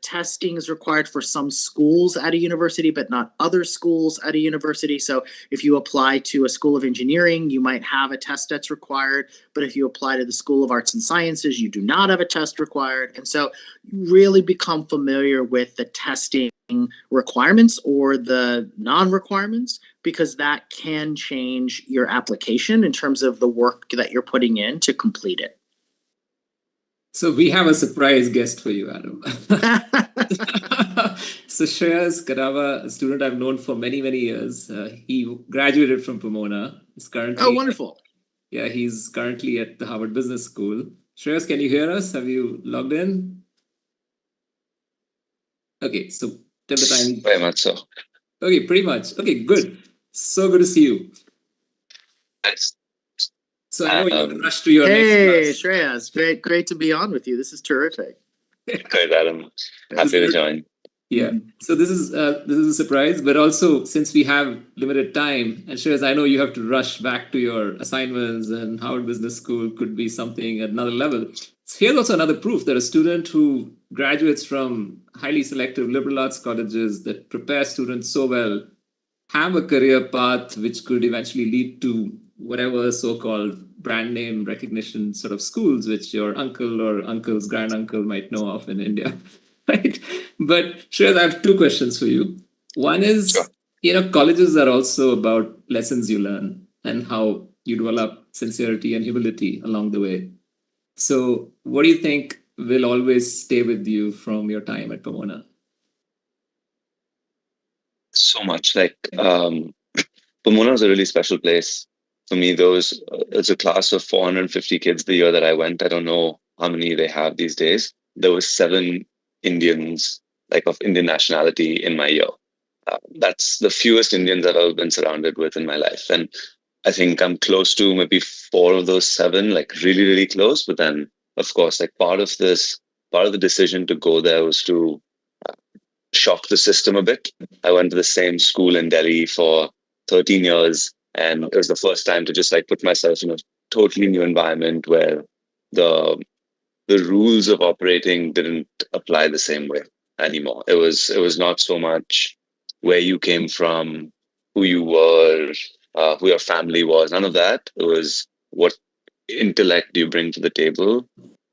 Testing is required for some schools at a university, but not other schools at a university. So if you apply to a school of engineering, you might have a test that's required. But if you apply to the School of Arts and Sciences, you do not have a test required. And so you really become familiar with the testing requirements or the non-requirements, because that can change your application in terms of the work that you're putting in to complete it. So we have a surprise guest for you, Adam. So Shreyas Kava, a student I've known for many, many years. He graduated from Pomona. He's currently, oh, wonderful. Yeah, he's currently at the Harvard Business School. Shreyas, can you hear us? Have you logged in? Okay, so till the time. Very much so. Okay, pretty much. Okay, good. So good to see you. Thanks. So I know you can rush to your next class. Shreyas, great to be on with you. This is terrific. Great, Adam. Happy to join. Yeah. So this is a surprise, but also since we have limited time, and Shreyas, I know you have to rush back to your assignments, and Harvard Business School could be something at another level. So here's also another proof that a student who graduates from highly selective liberal arts colleges that prepare students so well have a career path which could eventually lead to whatever so-called brand name recognition sort of schools, which your uncle or uncle's granduncle might know of in India, right? But Shreyas, I have two questions for you. One is, colleges are also about lessons you learn and how you develop sincerity and humility along the way. So what do you think will always stay with you from your time at Pomona? So much. Pomona is a really special place. For me, it's a class of 450 kids the year that I went. I don't know how many they have these days. There were 7 Indians, of Indian nationality in my year. That's the fewest Indians that I've been surrounded with in my life. And I think I'm close to maybe 4 of those 7, really, really close. But then, of course, part of the decision to go there was to shock the system a bit. I went to the same school in Delhi for 13 years. And it was the first time to just put myself in a totally new environment where the rules of operating didn't apply the same way anymore. It was not so much where you came from, who you were, who your family was, none of that. It was what intellect do you bring to the table,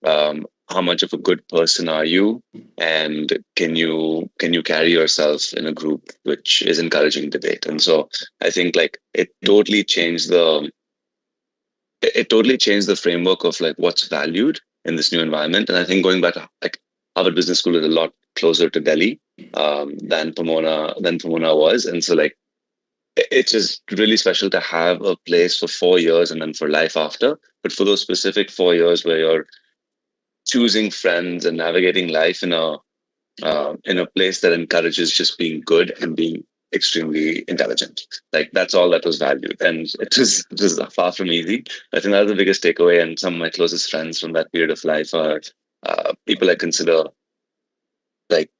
how much of a good person are you, and can you carry yourself in a group which is encouraging debate. And so I think it totally changed the framework of what's valued in this new environment. And I think going back to Harvard Business School is a lot closer to Delhi than Pomona was. And so it's just really special to have a place for 4 years and then for life after. But for those specific 4 years where you're choosing friends and navigating life in a place that encourages just being good and being extremely intelligent. That's all that was valued. And it was far from easy. I think that's the biggest takeaway. And some of my closest friends from that period of life are people I consider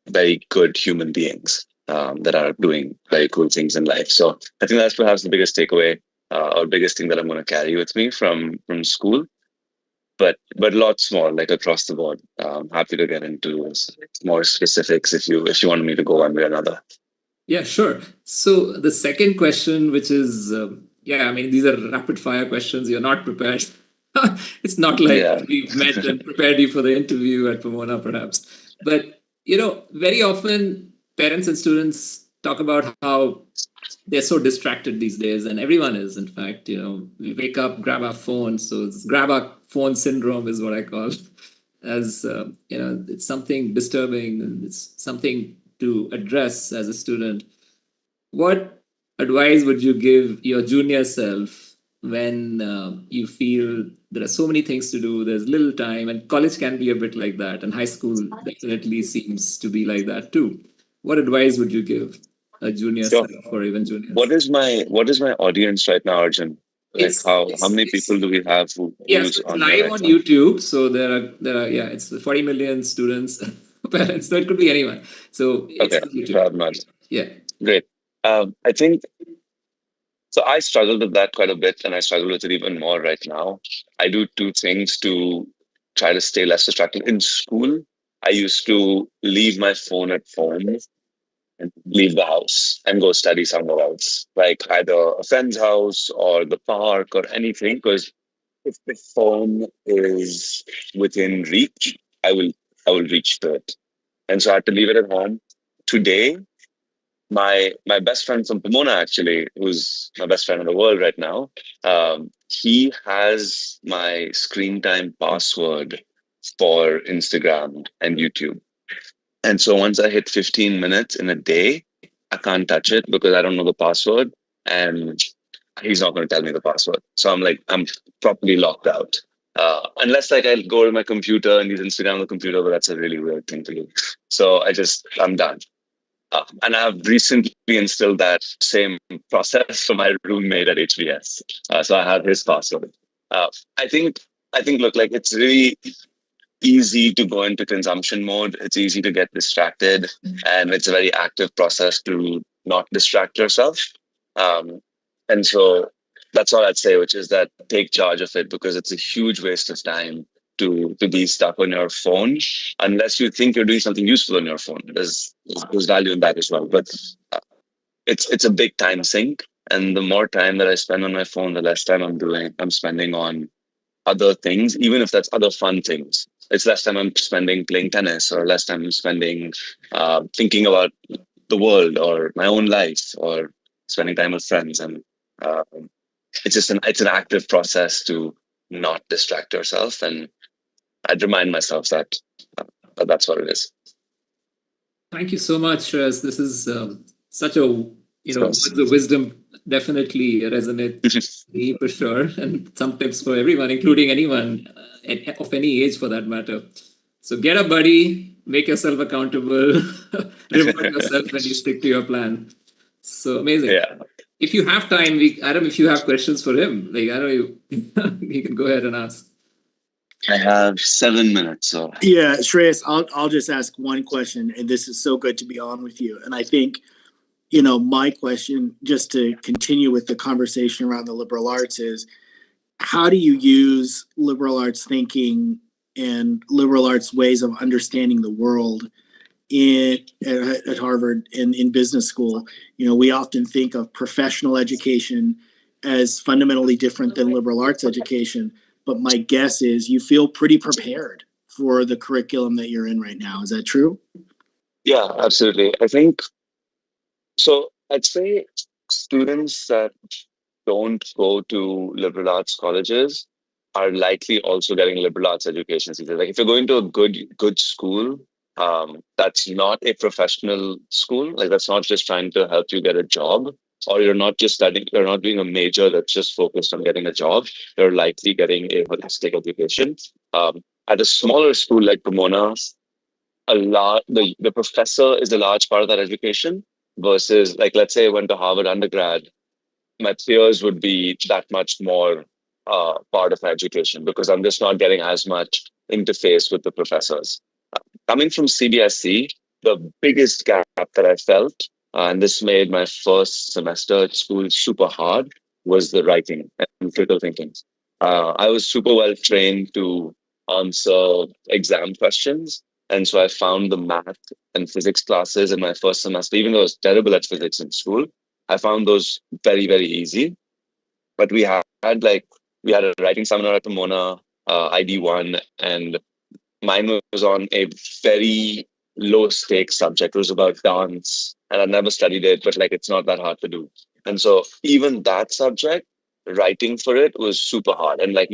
very good human beings that are doing very cool things in life. So I think that's perhaps the biggest takeaway or biggest thing that I'm going to carry with me from school. But lots more across the board. Happy to get into more specifics if you wanted me to go one way or another. Yeah, sure. So the second question, which is, these are rapid fire questions. You're not prepared. It's not like we've met and prepared you for the interview at Pomona, perhaps. But, very often parents and students talk about how they're so distracted these days, and everyone is, in fact. We wake up, grab our phones. So it's grab our phone syndrome is what I call as it's something disturbing, and it's something to address as a student. What advice would you give your junior self when you feel there are so many things to do, there's little time, and college can be a bit like that, and high school definitely seems to be like that too? What advice would you give a junior So, self or even juniors? what is my audience right now, Arjun? Like how many people do we have so who's it's on here live right on now? YouTube. So there are it's 40 million students, parents. So it could be anyone. So it's Okay, on YouTube. top-notch. Yeah. Great. I think so. I struggled with that quite a bit, and I struggle with it even more right now. I do two things to try to stay less distracted. In school, I used to leave my phone at home and leave the house and go study somewhere else, like either a friend's house or the park or anything. Because if the phone is within reach, I will I will reach to it. And so I had to leave it at home. Today, my best friend from Pomona, actually, who's my best friend in the world right now, he has my screen time password for Instagram and YouTube. And so once I hit 15 minutes in a day, I can't touch it because I don't know the password, and he's not going to tell me the password. So I'm properly locked out. Unless like I go to my computer and use Instagram on the computer, but that's a really weird thing to do. So I'm done. And I've recently instilled that same process for my roommate at HBS. So I have his password. Uh, I think look, like it's really easy to go into consumption mode. It's easy to get distracted, and it's a very active process to not distract yourself. Um, and so that's all I'd say, which is that take charge of it, because it's a huge waste of time to be stuck on your phone unless you think you're doing something useful on your phone. There's value in that as well, but uh, it's a big time sink. And the more time that I spend on my phone, the less time I'm spending on other things, even if that's other fun things. It's less time I'm spending playing tennis, or less time I'm spending thinking about the world or my own life, or spending time with friends. And uh, it's an active process to not distract yourself. And I'd remind myself that's what it is. Thank you so much, Shreyas. This is such a So, words of wisdom definitely resonate with me for sure, and some tips for everyone, including anyone of any age for that matter. So get a buddy, make yourself accountable, reward yourself when you stick to your plan. So amazing. yeah. If you have time, Adam, if you have questions for him, like I know you, you can go ahead and ask. I have 7 minutes. So Yeah, Shreyas, I'll just ask one question, and this is so good to be on with you. And I think, my question, just to continue with the conversation around the liberal arts, is how do you use liberal arts thinking and liberal arts ways of understanding the world at Harvard and in business school? We often think of professional education as fundamentally different than liberal arts education, but my guess is you feel pretty prepared for the curriculum that you're in right now. Is that true? yeah, absolutely. I think so. I'd say students that don't go to liberal arts colleges are likely also getting liberal arts education. Like if you're going to a good school, that's not a professional school. Like that's not just trying to help you get a job, or you're not just studying. You're not doing a major that's just focused on getting a job. You're likely getting a holistic education. At a smaller school like Pomona, the professor is a large part of that education. Versus, like, let's say I went to Harvard undergrad, my peers would be that much more part of my education, because I'm just not getting as much interface with the professors. Coming from CBSE, the biggest gap that I felt, and this made my first semester at school super hard, was the writing and critical thinking. I was super well trained to answer exam questions. And so I found the math and physics classes in my first semester, even though I was terrible at physics in school, I found those very, very easy. But we had a writing seminar at Pomona, ID1, and mine was on a very low stakes subject. It was about dance and I'd never studied it, but like it's not that hard to do. And so even that subject, writing for it was super hard. And like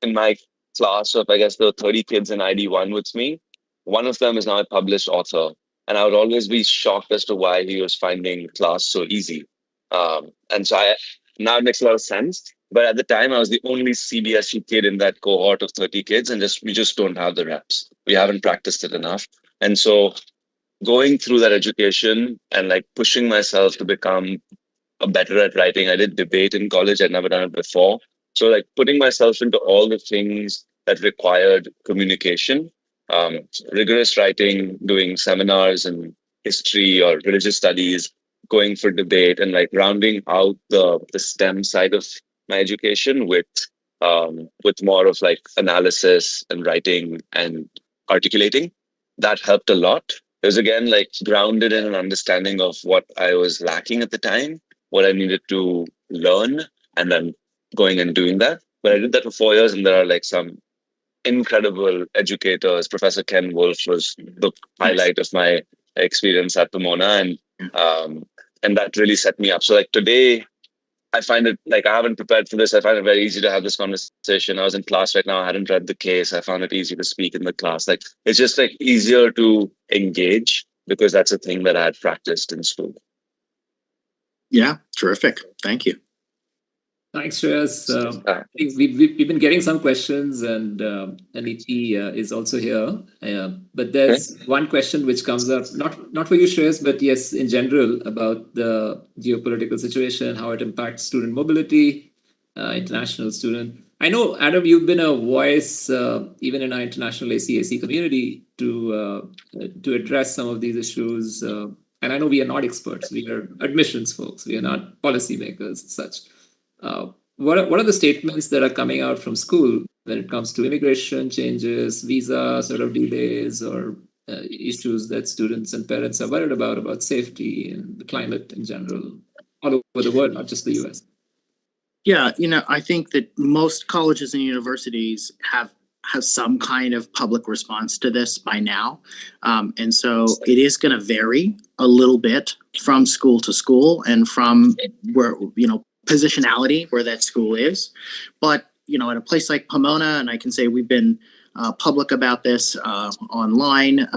in my class of, I guess there were 30 kids in ID1 with me. One of them is now a published author. And I would always be shocked as to why he was finding class so easy. And so now it makes a lot of sense. But at the time, I was the only CBSE kid in that cohort of 30 kids, and we just don't have the reps. We haven't practiced it enough. And so going through that education and like pushing myself to become better at writing. I did debate in college. I'd never done it before. So like putting myself into all the things that required communication, rigorous writing, doing seminars and history or religious studies, going for debate, and like rounding out the STEM side of my education with more of like analysis and writing and articulating. That helped a lot. It was again like grounded in an understanding of what I was lacking at the time, what I needed to learn, and then going and doing that. But I did that for 4 years, and there are like some incredible educators. Professor Ken Wolf was the highlight of my experience at Pomona, and that really set me up. So like today, I find it like I haven't prepared for this. I find it very easy to have this conversation. I was in class right now. I hadn't read the case. I found it easy to speak in the class. Like it's just like easier to engage because that's a thing that I had practiced in school. Yeah, terrific. Thank you. Thanks, Shreyas. I think we've been getting some questions, and Niti is also here. But there's one question which comes up, not for you, Shreyas, but yes, in general, about the geopolitical situation, how it impacts student mobility, international student. I know, Adam, you've been a voice, even in our international ACAC community, to address some of these issues. And I know we are not experts. We are admissions folks. We are not policymakers as such. What are the statements that are coming out from school when it comes to immigration changes, visa sort of delays, or issues that students and parents are worried about safety and the climate in general, all over the world, not just the US? Yeah, I think that most colleges and universities have some kind of public response to this by now. And so it is going to vary a little bit from school to school and from where, positionality where that school is. But, at a place like Pomona, and I can say we've been public about this online,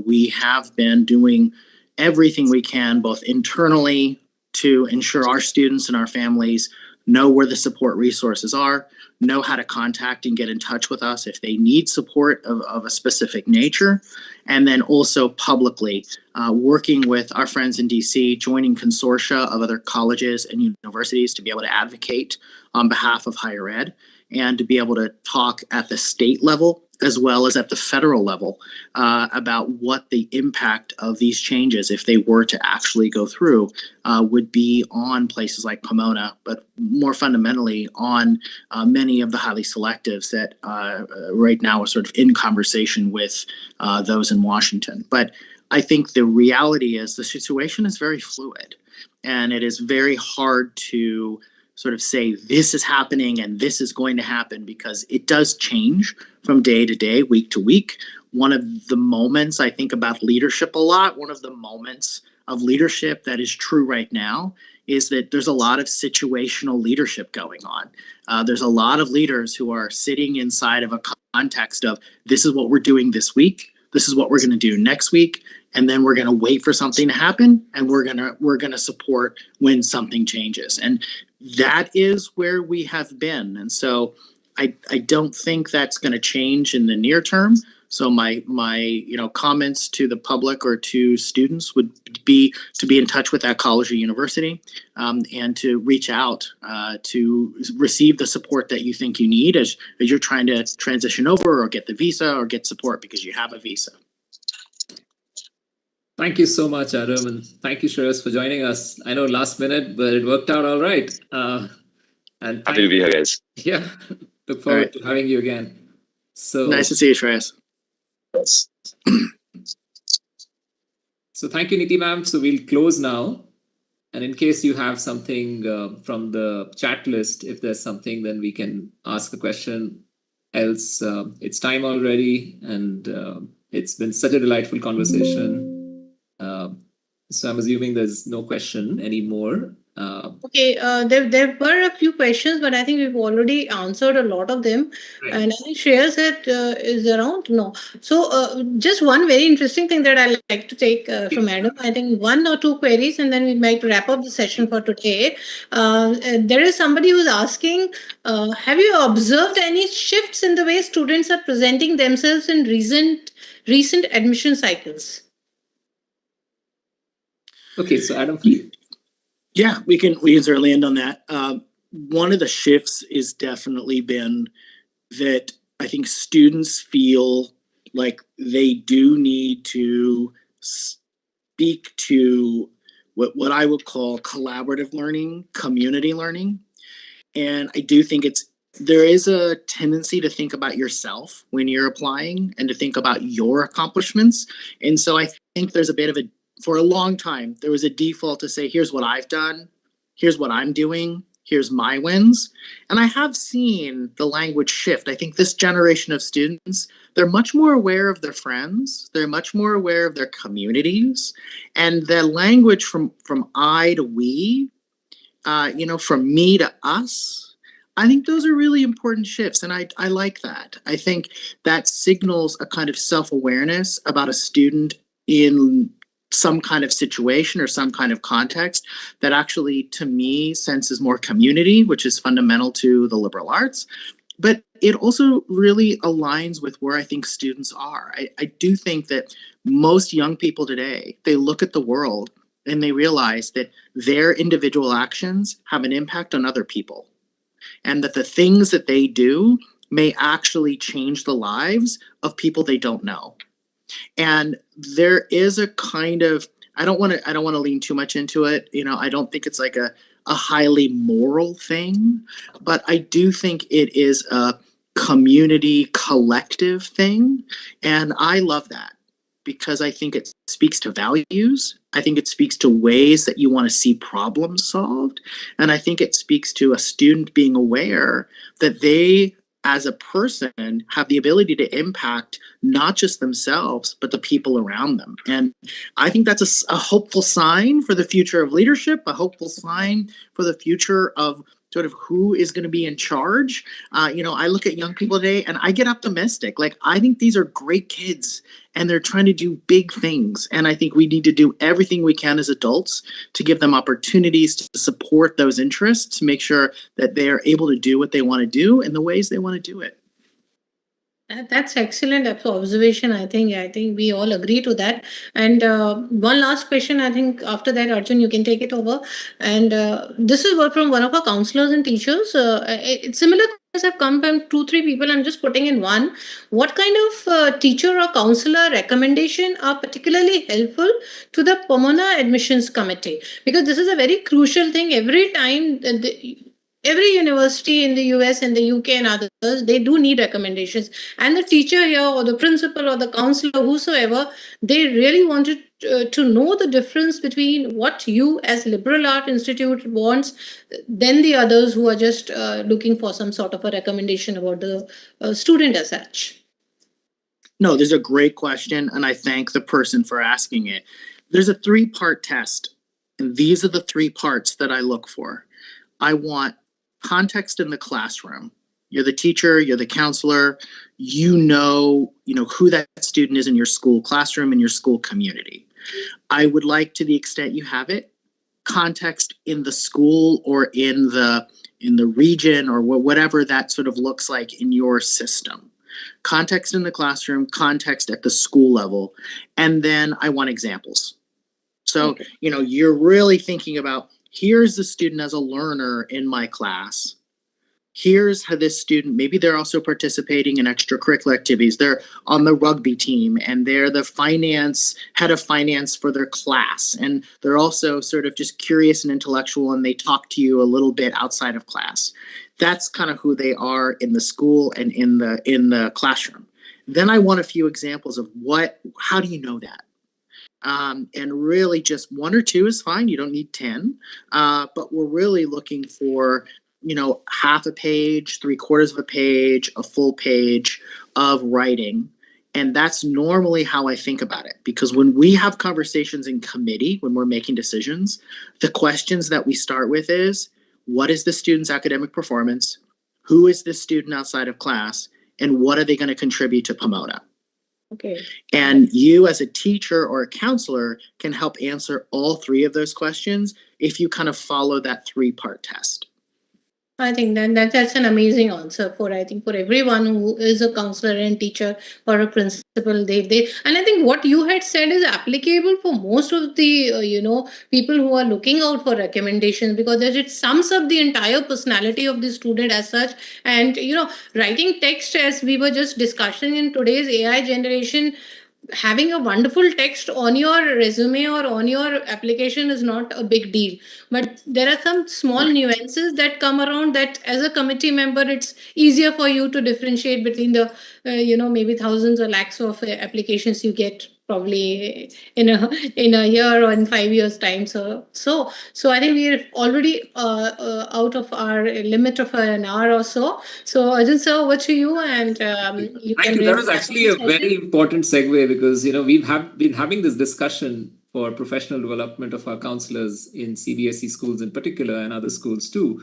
we have been doing everything we can, both internally to ensure our students and our families know where the support resources are, know how to contact and get in touch with us if they need support of a specific nature, and then also publicly working with our friends in DC, joining consortia of other colleges and universities to be able to advocate on behalf of higher ed and to be able to talk at the state level as well as at the federal level about what the impact of these changes, if they were to actually go through, would be on places like Pomona, but more fundamentally on many of the highly selectives that right now are sort of in conversation with those in Washington. But I think the reality is the situation is very fluid, and it is very hard to sort of say this is happening and this is going to happen because it does change from day to day, week to week. One of the moments I think about leadership a lot, one of the moments of leadership that is true right now is that there's a lot of situational leadership going on. There's a lot of leaders who are sitting inside of a context of this is what we're doing this week, this is what we're going to do next week, and then we're going to wait for something to happen, and we're going to support when something changes. And that is where we have been. And so I don't think that's going to change in the near term. So my comments to the public or to students would be to be in touch with that college or university and to reach out to receive the support that you think you need as you're trying to transition over or get the visa or get support because you have a visa. Thank you so much, Adam, and thank you, Shreyas, for joining us. I know last minute, but it worked out all right. And happy to be here, guys. Yeah, look forward to having you again. So nice to see you, Shreyas. Yes. So thank you, Niti ma'am. So we'll close now. And in case you have something from the chat list, if there's something, then we can ask a question. Else, it's time already, and it's been such a delightful conversation. So I'm assuming there's no question anymore. Okay, there were a few questions, but I think we've already answered a lot of them. Right. And I think Shreyas is around. No. So just one very interesting thing that I like to take from Adam. I think one or two queries, and then we might wrap up the session for today. There is somebody who's asking, have you observed any shifts in the way students are presenting themselves in recent admission cycles? Okay, so Adam, please. Yeah, we can certainly end on that. One of the shifts is definitely been that I think students feel like they do need to speak to what I would call collaborative learning, community learning. And I do think there is a tendency to think about yourself when you're applying and to think about your accomplishments. And so I think there's a bit of for a long time, there was a default to say, here's what I've done, here's what I'm doing, here's my wins. And I have seen the language shift. I think this generation of students, they're much more aware of their friends, they're much more aware of their communities, and the language from I to we, from me to us, I think those are really important shifts, and I like that. I think that signals a kind of self-awareness about a student in some kind of situation or some kind of context that actually, to me, senses more community, which is fundamental to the liberal arts. But it also really aligns with where I think students are. I do think that most young people today, they look at the world and they realize that their individual actions have an impact on other people, and that the things that they do may actually change the lives of people they don't know. And there is a kind of, I don't want to lean too much into it. I don't think it's like a highly moral thing, but I do think it is a community collective thing. And I love that because I think it speaks to values. I think it speaks to ways that you want to see problems solved. And I think it speaks to a student being aware that they, as a person, have the ability to impact not just themselves, but the people around them. And I think that's a hopeful sign for the future of leadership, a hopeful sign for the future of sort of who is going to be in charge. I look at young people today and I get optimistic. Like, I think these are great kids and they're trying to do big things. And I think we need to do everything we can as adults to give them opportunities to support those interests, to make sure that they are able to do what they want to do in the ways they want to do it. That's excellent observation. I think we all agree to that. And one last question. I think after that, Arjun, you can take it over. And this is from one of our counselors and teachers. It's similar questions have come from 2-3 people. I'm just putting in one. What kind of teacher or counselor recommendation are particularly helpful to the Pomona admissions committee? Because this is a very crucial thing. Every time every university in the US and the UK and others, they do need recommendations. And the teacher here or the principal or the counselor, whosoever, they really wanted to know the difference between what you as liberal art institute wants, then the others who are just looking for some sort of a recommendation about the student as such. No, there's a great question, and I thank the person for asking it. There's a 3-part test, and these are the 3 parts that I look for. I want context in the classroom. You're the teacher, you're the counselor, you know who that student is in your school classroom, in your school community. I would like, to the extent you have it, context in the school or in the region or whatever that sort of looks like in your system. Context in the classroom, context at the school level, and then I want examples. So, okay, you're really thinking about, here's the student as a learner in my class. Here's how this student, maybe they're also participating in extracurricular activities. They're on the rugby team and they're the head of finance for their class. And they're also sort of just curious and intellectual, and they talk to you a little bit outside of class. That's kind of who they are in the school and in the classroom. Then I want a few examples of how do you know that? And really just 1 or 2 is fine. You don't need 10. But we're really looking for, half a page, 3/4 of a page, a full page of writing. And that's normally how I think about it, because when we have conversations in committee, when we're making decisions, the questions that we start with is, what is the student's academic performance? Who is this student outside of class? And what are they going to contribute to Pomona? Okay. And you as a teacher or a counselor can help answer all three of those questions if you kind of follow that 3-part test. I think that's an amazing answer for everyone who is a counselor and teacher or a principal. They and I think what you had said is applicable for most of the people who are looking out for recommendations, because it sums up the entire personality of the student as such. And writing text, as we were just discussing in today's AI generation, having a wonderful text on your resume or on your application is not a big deal, but there are some small nuances that come around that as a committee member it's easier for you to differentiate between the maybe thousands or lakhs of applications you get probably in a year or in 5 years time. So I think we're already out of our limit of an hour or so. So Arjun sir, over to you, and you Thank can you. That really was actually a very important segue, because we've been having this discussion for professional development of our counselors in CBSE schools in particular, and other schools too.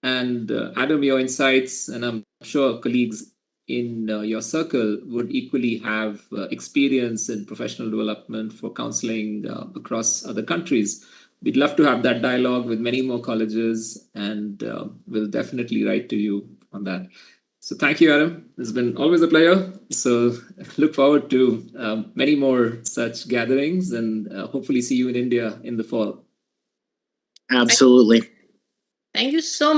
And Adam, your insights, and I'm sure colleagues in your circle would equally have experience in professional development for counseling across other countries. We'd love to have that dialogue with many more colleges, and we'll definitely write to you on that. So thank you, Adam. It's been always a pleasure. So look forward to many more such gatherings, and hopefully see you in India in the fall. Absolutely. Thank you so much.